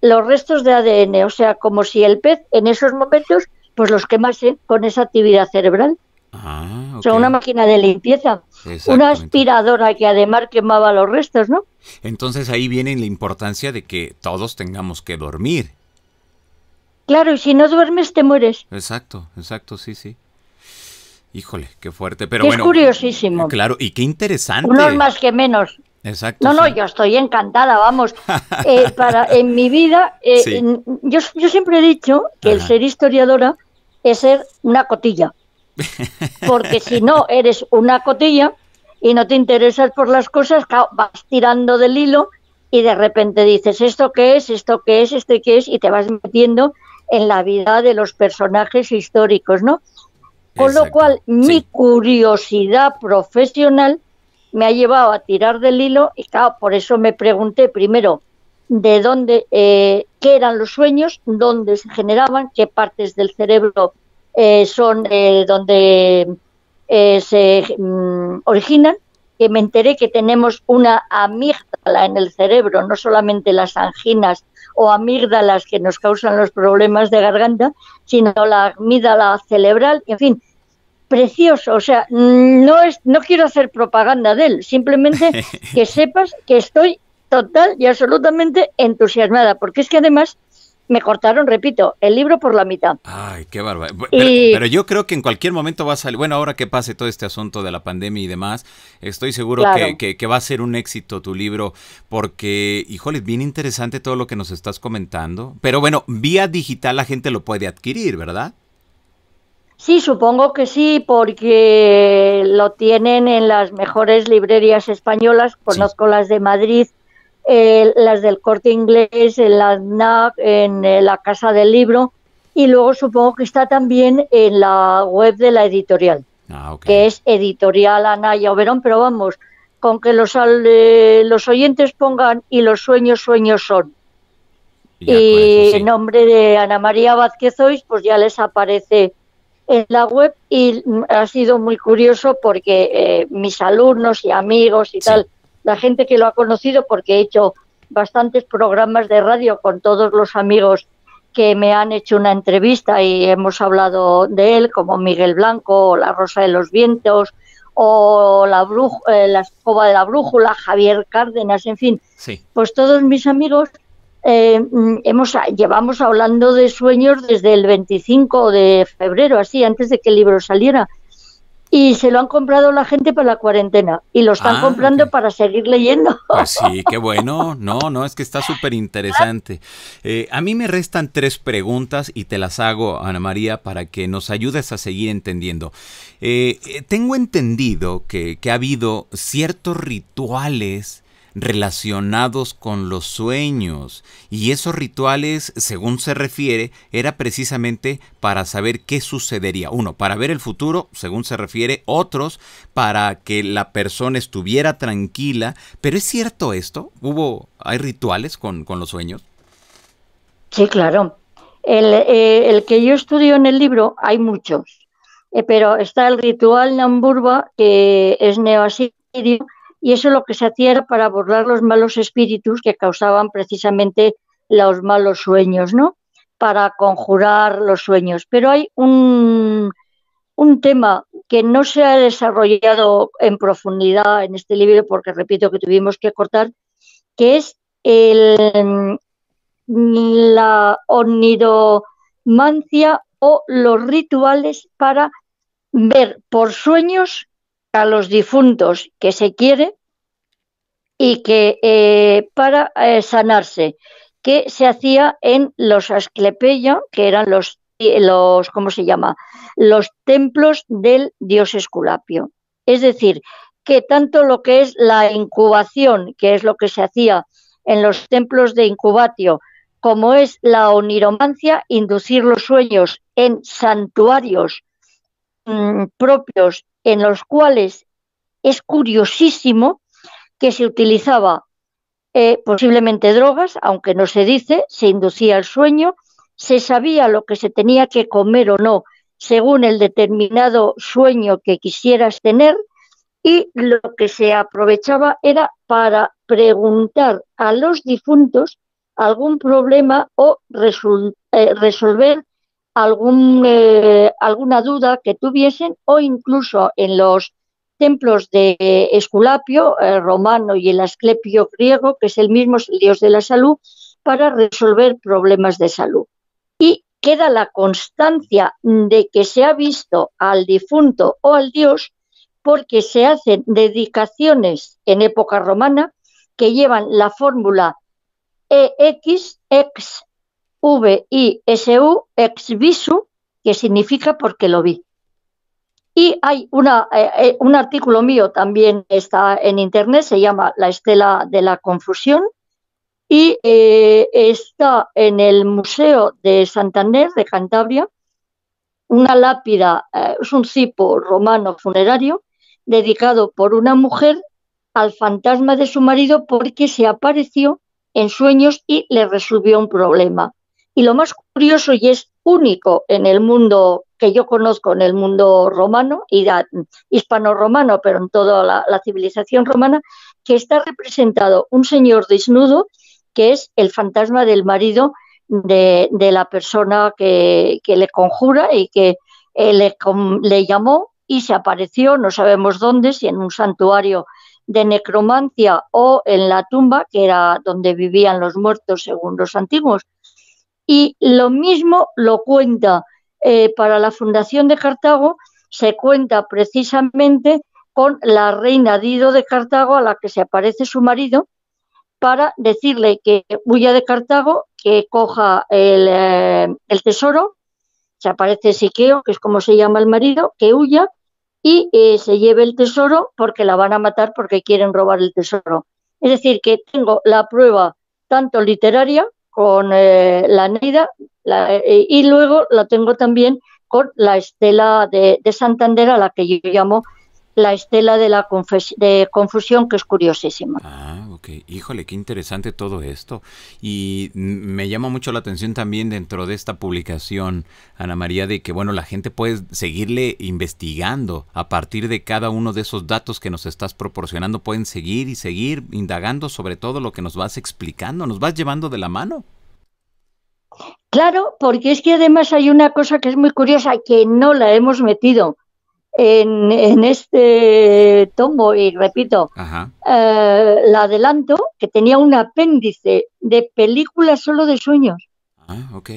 los restos de ADN, o sea, como si el pez en esos momentos pues los quemase con esa actividad cerebral. Ah, O ok. sea, una máquina de limpieza, una Exactamente. aspiradora que además quemaba los restos, ¿no? Entonces ahí viene la importancia de que todos tengamos que dormir. Claro, y si no duermes te mueres, Exacto, exacto, sí, sí. Híjole, qué fuerte. Pero que es bueno, curiosísimo. claro, y qué Unos interesante. más que menos. Exacto, No, no, sí. yo estoy encantada, vamos. En mi vida, Sí. yo siempre he dicho que el Ajá. ser historiadora es ser una cotilla, porque si no eres una cotilla y no te interesas por las cosas, claro, vas tirando del hilo y de repente dices, ¿esto qué es? ¿Esto qué es? ¿Esto qué es? Y te vas metiendo en la vida de los personajes históricos, ¿no? Con lo Exacto. cual, mi Sí. curiosidad profesional me ha llevado a tirar del hilo y claro, por eso me pregunté primero de dónde, qué eran los sueños, dónde se generaban, qué partes del cerebro son donde se originan, que me enteré que tenemos una amígdala en el cerebro, no solamente las anginas o amígdalas que nos causan los problemas de garganta, sino la amígdala cerebral, en fin, precioso, o sea, no quiero hacer propaganda de él, simplemente que sepas que estoy total y absolutamente entusiasmada, porque es que además me cortaron, repito, el libro por la mitad. Ay, qué bárbaro. Y Pero yo creo que en cualquier momento va a salir. Bueno, ahora que pase todo este asunto de la pandemia y demás, estoy seguro claro, que va a ser un éxito tu libro, porque, híjole, es bien interesante todo lo que nos estás comentando. Pero bueno, vía digital la gente lo puede adquirir, ¿verdad? sí, supongo que sí, porque lo tienen en las mejores librerías españolas, Sí. conozco las de Madrid, las del Corte Inglés, en la ANAC, en la Casa del Libro, y luego supongo que está también en la web de la editorial, Ah, ok. que es Editorial Anaya Oberón, pero vamos, con que los oyentes pongan y los sueños, sueños son. Ya con eso, Y en sí. nombre de Ana María Vázquez Ois, pues ya les aparece en la web y ha sido muy curioso porque mis alumnos y amigos y Sí. tal, la gente que lo ha conocido, porque he hecho bastantes programas de radio con todos los amigos que me han hecho una entrevista y hemos hablado de él, como Miguel Blanco, o La Rosa de los Vientos, o la Escoba de la Brújula, Javier Cárdenas, en fin, Sí. pues todos mis amigos llevamos hablando de sueños desde el 25 de febrero, así, antes de que el libro saliera. Y se lo han comprado la gente para la cuarentena y lo están Ah, ok. comprando para seguir leyendo. Pues sí, qué bueno. No, no, es que está súper interesante. A mí me restan tres preguntas y te las hago, Ana María, para que nos ayudes a seguir entendiendo. Tengo entendido que ha habido ciertos rituales relacionados con los sueños y esos rituales, según se refiere, era precisamente para saber qué sucedería. Uno, para ver el futuro, según se refiere, otros para que la persona estuviera tranquila. Pero ¿es cierto esto? ¿Hay rituales con los sueños? Sí, claro. El que yo estudio en el libro, hay muchos, pero está el ritual Namburba, que es neoasirio, y eso lo que se hacía era para borrar los malos espíritus que causaban precisamente los malos sueños, ¿no? Para conjurar los sueños. Pero hay un tema que no se ha desarrollado en profundidad en este libro, porque repito que tuvimos que cortar, que es la oniromancia o los rituales para ver por sueños a los difuntos que se quiere y que para sanarse, que se hacía en los Asclepeya, que eran ¿cómo se llama? Los templos del dios Esculapio. Es decir, que tanto lo que es la incubación, que es lo que se hacía en los templos de incubatio, como es la oniromancia, inducir los sueños en santuarios propios en los cuales es curiosísimo que se utilizaba posiblemente drogas, aunque no se dice, se inducía el sueño, se sabía lo que se tenía que comer o no según el determinado sueño que quisieras tener y lo que se aprovechaba era para preguntar a los difuntos algún problema o resolver alguna duda que tuviesen, o incluso en los templos de Esculapio romano y el Asclepio griego, que es el mismo, es el dios de la salud, para resolver problemas de salud. Y queda la constancia de que se ha visto al difunto o al dios porque se hacen dedicaciones en época romana que llevan la fórmula EX, ex VISU, ex visu, que significa porque lo vi. Y hay un artículo mío también está en internet, se llama La Estela de la Confusión, y está en el Museo de Santander, de Cantabria, una lápida, es un cipo romano funerario, dedicado por una mujer al fantasma de su marido porque se apareció en sueños y le resolvió un problema. Y lo más curioso, y es único en el mundo que yo conozco, en el mundo romano y hispano-romano, pero en toda la civilización romana, que está representado un señor desnudo que es el fantasma del marido de la persona que le conjura y que le llamó y se apareció, no sabemos dónde, si en un santuario de necromancia o en la tumba, que era donde vivían los muertos según los antiguos. Y lo mismo lo cuenta para la fundación de Cartago, se cuenta precisamente con la reina Dido de Cartago, a la que se aparece su marido, para decirle que huya de Cartago, que coja el tesoro, se aparece Siqueo, que es como se llama el marido, que huya y se lleve el tesoro porque la van a matar porque quieren robar el tesoro. Es decir, que tengo la prueba tanto literaria con la Neida y luego la tengo también con la estela de Santander, a la que yo llamo la estela de la confusión, que es curiosísima. Ah, ok. Híjole, qué interesante todo esto. Y me llama mucho la atención también dentro de esta publicación, Ana María, de que, bueno, la gente puede seguirle investigando a partir de cada uno de esos datos que nos estás proporcionando. Pueden seguir y seguir indagando sobre todo lo que nos vas explicando, nos vas llevando de la mano. Claro, porque es que además hay una cosa que es muy curiosa, que no la hemos metido en este tomo, y repito, la adelanto, que tenía un apéndice de películas solo de sueños. Ah, ok.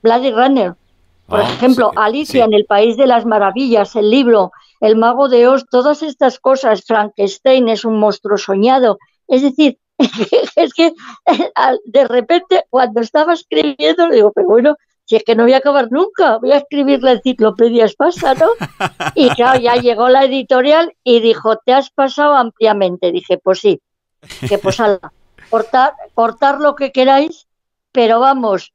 Blade Runner, por ejemplo, sí, Alicia sí. en el País de las Maravillas, el libro, El Mago de Oz, todas estas cosas, Frankenstein es un monstruo soñado. Es decir, es que de repente cuando estaba escribiendo digo, pero bueno, si es que no voy a acabar nunca, voy a escribir la enciclopedia Espasa, ¿no? Y claro, ya llegó la editorial y dijo, te has pasado ampliamente. Dije, pues sí, que pues ala, cortar lo que queráis, pero vamos,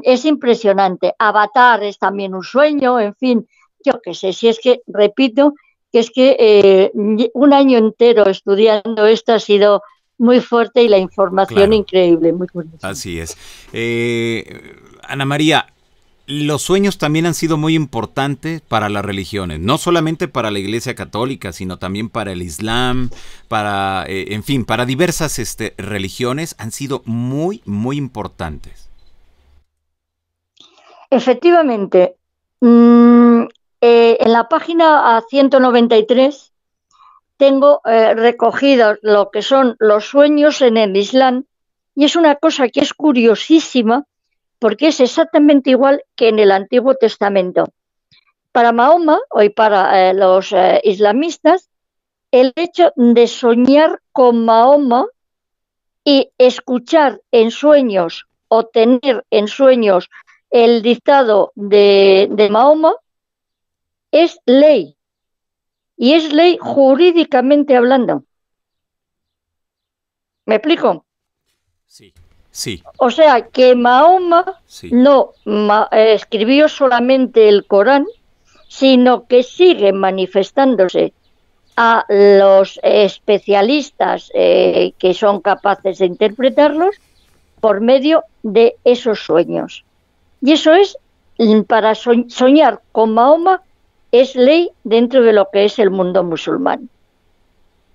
es impresionante. Avatar es también un sueño, en fin, yo qué sé, si es que, repito, que es que un año entero estudiando esto ha sido muy fuerte y la información Claro. increíble, muy curiosa. Así es. Ana María, los sueños también han sido muy importantes para las religiones, no solamente para la Iglesia Católica, sino también para el Islam, para, en fin, para diversas religiones han sido muy, muy importantes. Efectivamente, en la página 193 tengo recogidos lo que son los sueños en el Islam, y es una cosa que es curiosísima porque es exactamente igual que en el Antiguo Testamento. Para Mahoma y para los islamistas, el hecho de soñar con Mahoma y escuchar en sueños o tener en sueños el dictado de Mahoma es ley, y es ley jurídicamente hablando. ¿Me explico? Sí. Sí. O sea, que Mahoma Sí. no escribió solamente el Corán, sino que sigue manifestándose a los especialistas que son capaces de interpretarlos por medio de esos sueños. Y eso es, para soñar con Mahoma, es ley dentro de lo que es el mundo musulmán.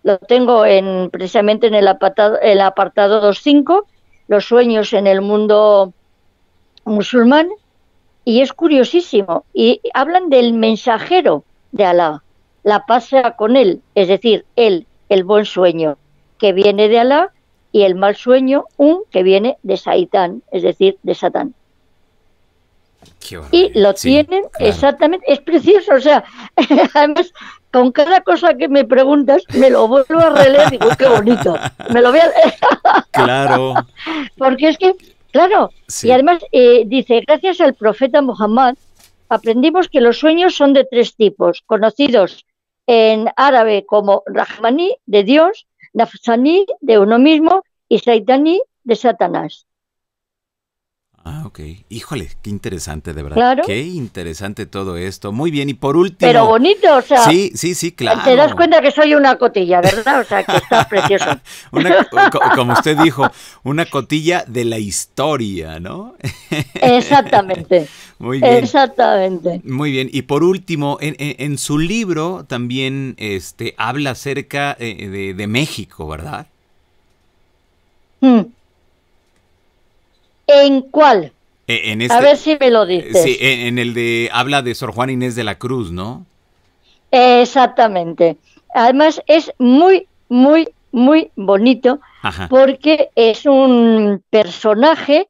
Lo tengo precisamente en el apartado 2.5, los sueños en el mundo musulmán, y es curiosísimo. Y hablan del mensajero de Alá. La paz sea con él, es decir, él, el buen sueño, que viene de Alá, y el mal sueño, que viene de Saitán, es decir, de Satán. Qué Y barbaridad. lo Sí, tienen claro. exactamente, es precioso, o sea, además, con cada cosa que me preguntas, me lo vuelvo a releer, digo, qué bonito, me lo voy a leer, Claro. porque es que, claro, y Sí. además dice, gracias al profeta Muhammad, aprendimos que los sueños son de tres tipos, conocidos en árabe como Rahmaní, de Dios, Nafsaní, de uno mismo, y Saitaní, de Satanás. Ah, ok. Híjole, qué interesante, de verdad. Claro, Qué interesante todo esto. Muy bien, y por pero último, bonito, o sea, sí, sí, sí, te das claro. cuenta que soy una cotilla, ¿verdad? O sea, que está precioso. Como usted dijo, una cotilla de la historia, ¿no? Exactamente, Muy bien, exactamente. muy bien. Y por último, en su libro también habla acerca de México, ¿verdad? Hmm. ¿En cuál? En A ver si me lo sí, dices. en el de, habla de Sor Juana Inés de la Cruz, ¿no? Exactamente. Además es muy, muy, muy bonito Ajá. porque es un personaje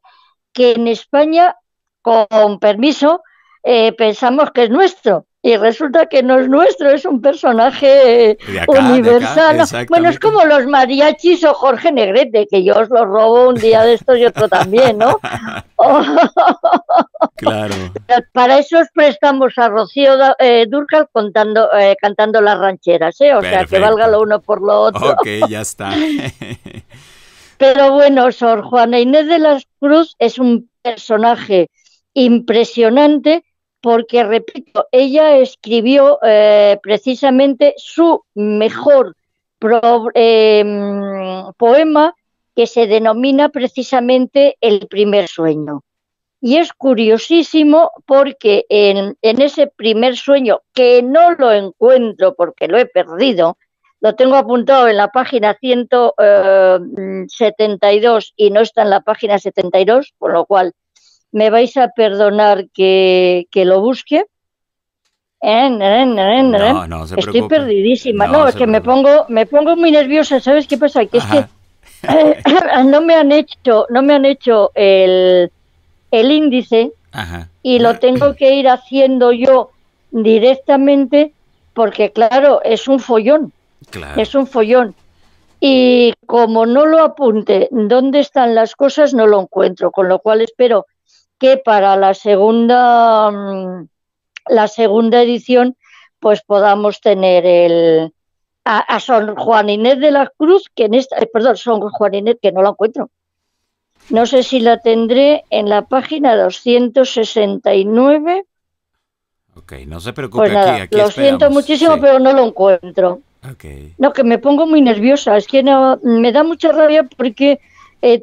que en España, con permiso, pensamos que es nuestro. Y resulta que no es nuestro, es un personaje De acá, universal. ¿No? Bueno, es exactamente. como los mariachis o Jorge Negrete, que yo os los robo un día de estos y otro también, ¿no? Claro. Para eso os prestamos a Rocío Dúrcal cantando las rancheras, ¿eh? O sea, que valga Perfecto. lo uno por lo otro. Ok, ya está. Pero bueno, Sor Juana Inés de la Cruz es un personaje impresionante porque, repito, ella escribió precisamente su mejor poema que se denomina precisamente El primer sueño. Y es curiosísimo porque en ese primer sueño, que no lo encuentro porque lo he perdido, lo tengo apuntado en la página 172 y no está en la página 72, por lo cual me vais a perdonar que lo busque. No, no se Estoy preocupe. perdidísima. No, No es se que preocupe. me pongo muy nerviosa. ¿Sabes qué pasa? Que es que Ajá. no me han hecho el índice Ajá. y lo tengo que ir haciendo yo directamente porque, claro, Claro. es un follón. Y como no lo apunte dónde están las cosas, no lo encuentro, con lo cual espero que para la segunda edición pues podamos tener a Son Juan Inés de la Cruz, que en esta, perdón, Son Juan Inés, que no la encuentro. No sé si la tendré en la página 269. Ok, no se preocupe, Pues aquí, nada, aquí lo siento esperamos. muchísimo, Sí. pero no lo encuentro. Ok. No, que me pongo muy nerviosa. Es que no, me da mucha rabia porque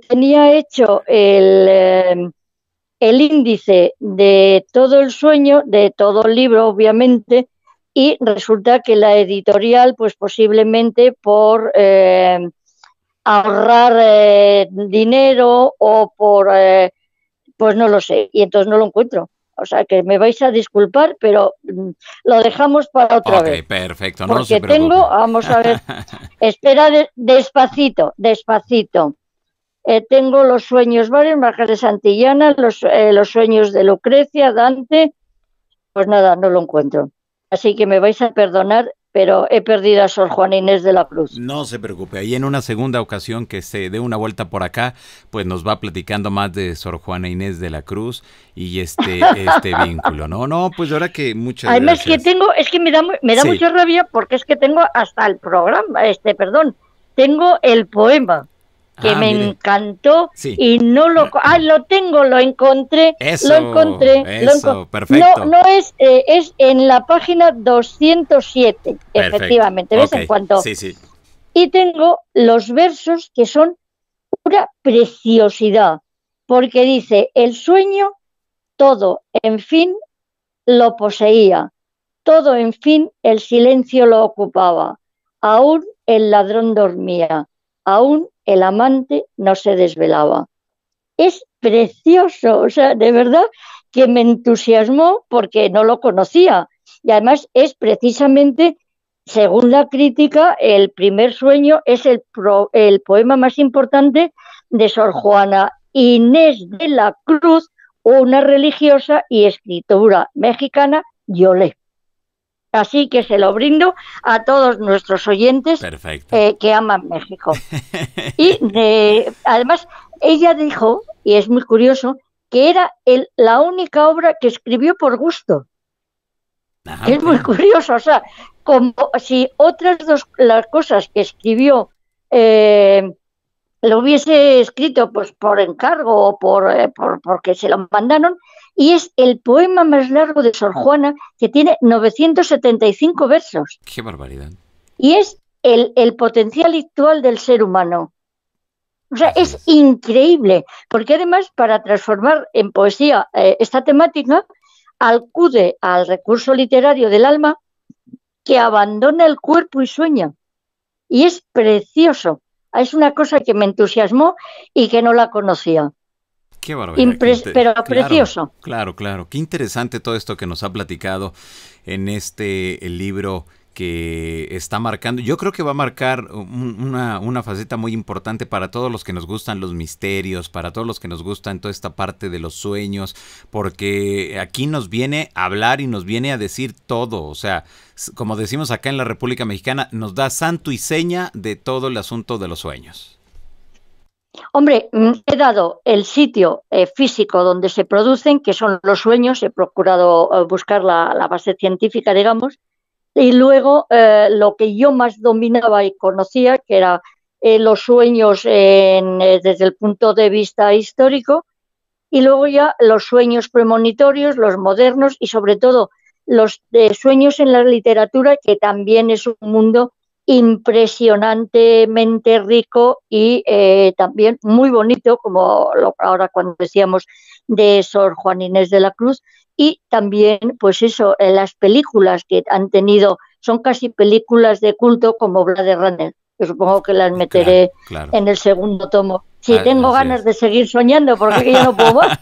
tenía hecho el índice de todo el sueño, de todo el libro, obviamente, y resulta que la editorial, pues posiblemente por ahorrar dinero o por, pues no lo sé, y entonces no lo encuentro. O sea que me vais a disculpar, pero lo dejamos para otra Ok, vez. perfecto, no se Porque tengo, preocupe. vamos a ver, espera despacito, despacito. Tengo los sueños varios, Marjas de Santillana, los sueños de Lucrecia, Dante, pues nada, no lo encuentro. Así que me vais a perdonar, pero he perdido a Sor Juana Inés de la Cruz. No se preocupe. Ahí en una segunda ocasión que se dé una vuelta por acá, pues nos va platicando más de Sor Juana Inés de la Cruz y este vínculo. No, no, pues ahora que muchas Además que gracias. tengo, es que me da Sí. mucha rabia porque es que tengo hasta el programa, perdón, tengo el poema que Ah, me mire. encantó Sí. y no lo, lo tengo, lo encontré, lo Eso, encontré, eso, no, perfecto. no es, es en la página 207, Perfecto. efectivamente, ¿ves? Ok, En cuanto, sí, sí. y tengo los versos que son pura preciosidad, porque dice, el sueño, todo, en fin, lo poseía. Todo, en fin, el silencio lo ocupaba. Aún el ladrón dormía. Aún el amante no se desvelaba. Es precioso, o sea, de verdad que me entusiasmó porque no lo conocía. Y además es precisamente, según la crítica, el primer sueño es el poema más importante de Sor Juana Inés de la Cruz, una religiosa y escritora mexicana, Yolé. Así que se lo brindo a todos nuestros oyentes que aman México. Y además, ella dijo, y es muy curioso, que era la única obra que escribió por gusto. Es muy curioso, o sea, como si otras las cosas que escribió lo hubiese escrito pues por encargo o porque se lo mandaron, y es el poema más largo de Sor Juana, que tiene 975 versos. ¡Qué barbaridad! Y es el potencial actual del ser humano. O sea, es increíble, porque además para transformar en poesía esta temática, acude al recurso literario del alma que abandona el cuerpo y sueña. Y es precioso. Es una cosa que me entusiasmó y que no la conocía. Qué barbaridad. Pero precioso. Claro. Qué interesante todo esto que nos ha platicado en el libro que está marcando. Yo creo que va a marcar una faceta muy importante para todos los que nos gustan los misterios, para todos los que nos gustan toda esta parte de los sueños, porque aquí nos viene a hablar y nos viene a decir todo. O sea, como decimos acá en la República Mexicana, nos da santo y seña de todo el asunto de los sueños. Hombre, he dado el sitio físico donde se producen, que son los sueños. He procurado buscar la base científica, digamos. Y luego lo que yo más dominaba y conocía, que era los sueños desde el punto de vista histórico, y luego ya los sueños premonitorios, los modernos, y sobre todo los sueños en la literatura, que también es un mundo impresionantemente rico y también muy bonito, como ahora cuando decíamos de Sor Juana Inés de la Cruz. Y también, pues eso, las películas que han tenido, son casi películas de culto, como Blade Runner, que supongo que las meteré en el segundo tomo. Sí, tengo ganas de seguir soñando, porque ya no puedo más.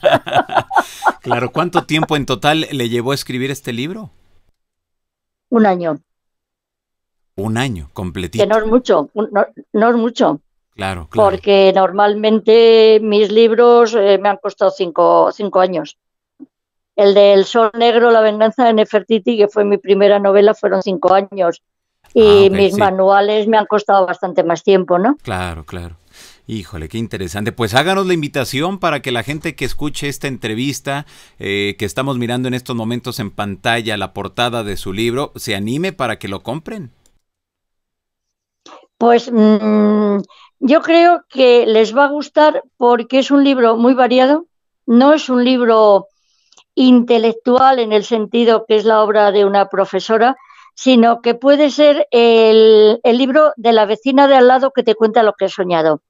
Claro, ¿cuánto tiempo en total le llevó a escribir este libro? 1 año. 1 año, completito. Que no es mucho, no es mucho. Claro. Porque normalmente mis libros me han costado 5 años. El del Sol Negro, La venganza de Nefertiti, que fue mi primera novela, fueron 5 años. Y mis manuales me han costado bastante más tiempo, ¿no? Claro. Híjole, qué interesante. Pues háganos la invitación para que la gente que escuche esta entrevista, que estamos mirando en estos momentos en pantalla, la portada de su libro, se anime para que lo compren. Pues yo creo que les va a gustar porque es un libro muy variado. No es un libro intelectual en el sentido que es la obra de una profesora, sino que puede ser el libro de la vecina de al lado que te cuenta lo que he soñado.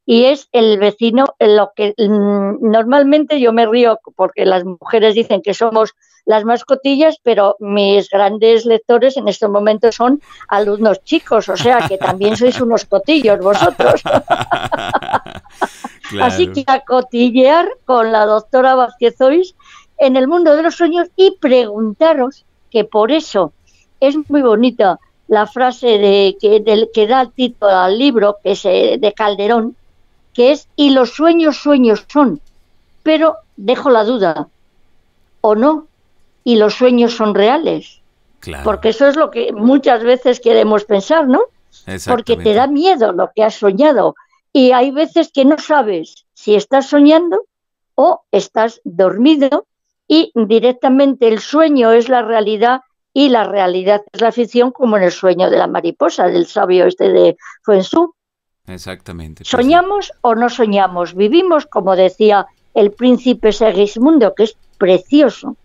Y es el vecino, lo que normalmente yo me río porque las mujeres dicen que somos las más cotillas, pero mis grandes lectores en estos momentos son alumnos chicos, o sea que también sois unos cotillos vosotros. Claro. Así que a cotillear con la doctora Vázquez Ois en el mundo de los sueños, y preguntaros, que por eso es muy bonita la frase que da el título al libro, que es de Calderón, que es: y los sueños son, pero dejo la duda, o no, y los sueños son reales. Claro. Porque eso es lo que muchas veces queremos pensar, ¿no? Porque te da miedo lo que has soñado, y hay veces que no sabes si estás soñando o estás dormido, y directamente el sueño es la realidad y la realidad es la ficción, como en el sueño de la mariposa, del sabio de Fuensú. Exactamente. ¿Soñamos o no soñamos? Vivimos, como decía el príncipe Segismundo, que es precioso.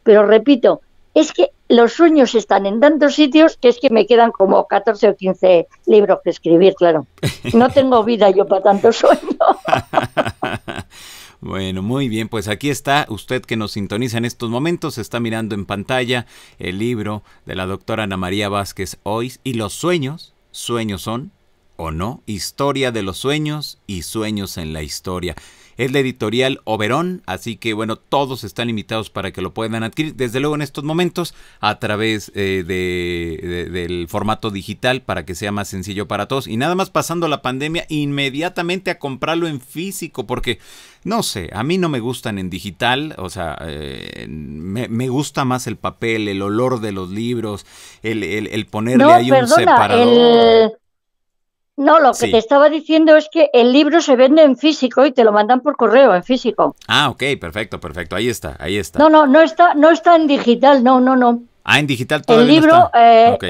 Pero repito, es que los sueños están en tantos sitios que es que me quedan como 14 o 15 libros que escribir, claro. No tengo vida yo para tanto sueño. Bueno, muy bien, pues aquí está, usted que nos sintoniza en estos momentos, está mirando en pantalla el libro de la doctora Ana María Vázquez Ois, y los sueños son o no, historia de los sueños y sueños en la historia. Es la editorial Oberón, así que bueno, todos están invitados para que lo puedan adquirir, desde luego en estos momentos, a través del formato digital para que sea más sencillo para todos. Y nada más pasando la pandemia, inmediatamente a comprarlo en físico, porque no sé, a mí no me gustan en digital, o sea, me gusta más el papel, el olor de los libros, el ponerle No, ahí un perdona, separador. no, lo que te Sí. estaba diciendo es que el libro se vende en físico y te lo mandan por correo en físico. Ah, ok, perfecto, perfecto. Ahí está, ahí está. No, no, no está en digital, no, no, no. Ah, en digital El todavía no libro, está. Ok.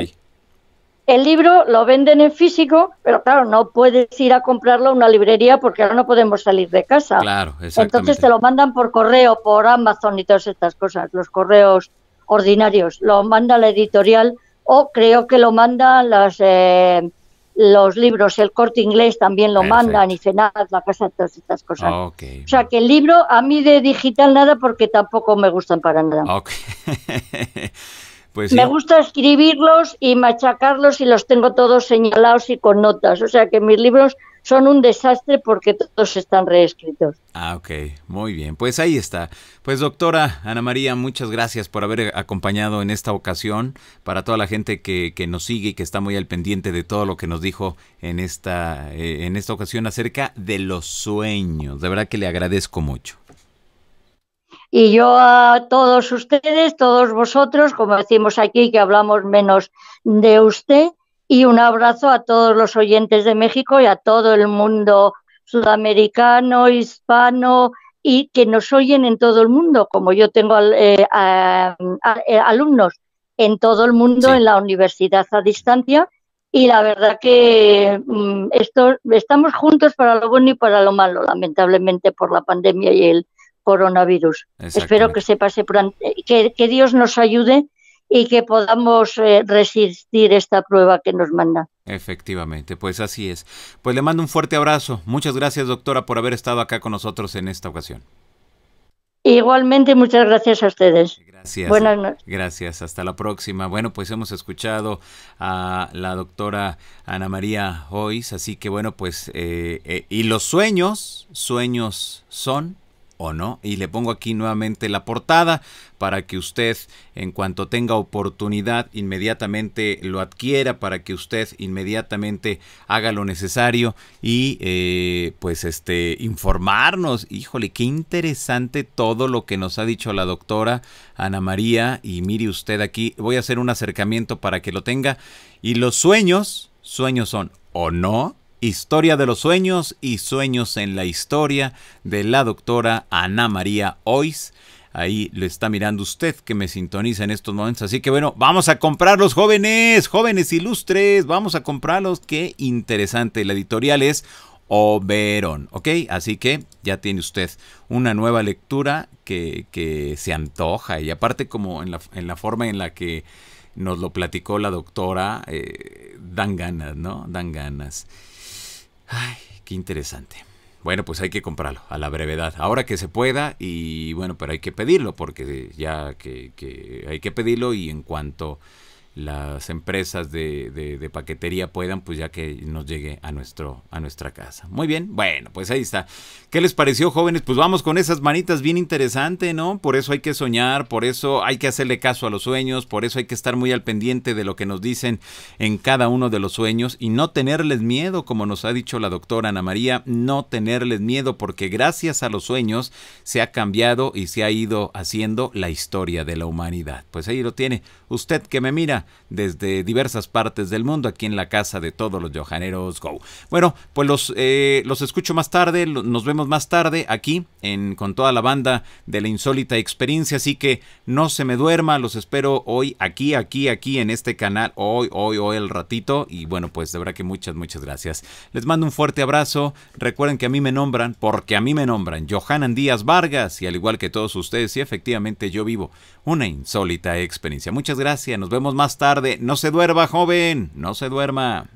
el libro lo venden en físico, pero claro, no puedes ir a comprarlo a una librería porque ahora no podemos salir de casa. Claro, Entonces te exactamente. lo mandan por correo, por Amazon y todas estas cosas, los correos ordinarios. Lo manda la editorial o creo que lo mandan los libros, el Corte Inglés también lo mandan, Perfecto. y FENAC, la casa, todas estas cosas. Ok. O sea que el libro a mí de digital nada porque tampoco me gustan para nada. Ok. Pues Me sí, gusta escribirlos y machacarlos y los tengo todos señalados y con notas. O sea que mis libros son un desastre porque todos están reescritos. ah, ok, muy bien. Pues ahí está. Pues doctora Ana María, muchas gracias por haber acompañado en esta ocasión. Para toda la gente que nos sigue y que está muy al pendiente de todo lo que nos dijo en esta ocasión acerca de los sueños. De verdad que le agradezco mucho. Y yo a todos ustedes, todos vosotros, como decimos aquí, que hablamos menos de usted, y un abrazo a todos los oyentes de México y a todo el mundo sudamericano, hispano, y que nos oyen en todo el mundo, como yo tengo alumnos en todo el mundo Sí. en la universidad a distancia. Y la verdad que estamos juntos para lo bueno y para lo malo, lamentablemente por la pandemia y el coronavirus. Espero que Exactamente. se pase pronto, que Dios nos ayude y que podamos resistir esta prueba que nos manda. Efectivamente, pues así es. Pues le mando un fuerte abrazo. Muchas gracias, doctora, por haber estado acá con nosotros en esta ocasión. Igualmente, muchas gracias a ustedes. Gracias, Buenas noches. gracias. Hasta la próxima. Bueno, pues hemos escuchado a la doctora Ana María Hoyes, así que bueno, pues, y los sueños, sueños son o no. Y le pongo aquí nuevamente la portada para que usted, en cuanto tenga oportunidad, inmediatamente lo adquiera, para que usted inmediatamente haga lo necesario y pues informarnos. Híjole, qué interesante todo lo que nos ha dicho la doctora Ana María. Y mire usted aquí, voy a hacer un acercamiento para que lo tenga. Y los sueños, sueños son o no. Historia de los sueños y sueños en la historia de la doctora Ana María Hoyes. Ahí lo está mirando usted que me sintoniza en estos momentos. Así que bueno, vamos a comprarlos, jóvenes, jóvenes ilustres. Vamos a comprarlos. Qué interesante. La editorial es Oberón, ¿ok? Así que ya tiene usted una nueva lectura que se antoja. Y aparte como en la forma en la que nos lo platicó la doctora, dan ganas, ¿no? Dan ganas. Ay, qué interesante. Bueno, pues hay que comprarlo a la brevedad, ahora que se pueda. Y bueno, pero hay que pedirlo porque ya que hay que pedirlo, y en cuanto las empresas de paquetería puedan, pues ya que nos llegue a nuestra casa. Muy bien, bueno, pues ahí está. ¿Qué les pareció, jóvenes? Pues vamos con esas manitas, bien interesante, ¿no? Por eso hay que soñar, por eso hay que hacerle caso a los sueños, por eso hay que estar muy al pendiente de lo que nos dicen en cada uno de los sueños y no tenerles miedo, como nos ha dicho la doctora Ana María, no tenerles miedo, porque gracias a los sueños se ha cambiado y se ha ido haciendo la historia de la humanidad. Pues ahí lo tiene. Usted que me mira desde diversas partes del mundo, aquí en la casa de todos los Johaneros Go. Bueno, pues los escucho más tarde, nos vemos más tarde aquí con toda la banda de la insólita experiencia, así que no se me duerma, los espero hoy aquí en este canal, hoy el ratito. Y bueno, pues de verdad que muchas gracias. Les mando un fuerte abrazo. Recuerden que a mí me nombran, porque a mí me nombran Johanan Díaz Vargas, y al igual que todos ustedes, sí, efectivamente yo vivo una insólita experiencia. Muchas gracias, nos vemos más tarde. No se duerma, joven, no se duerma.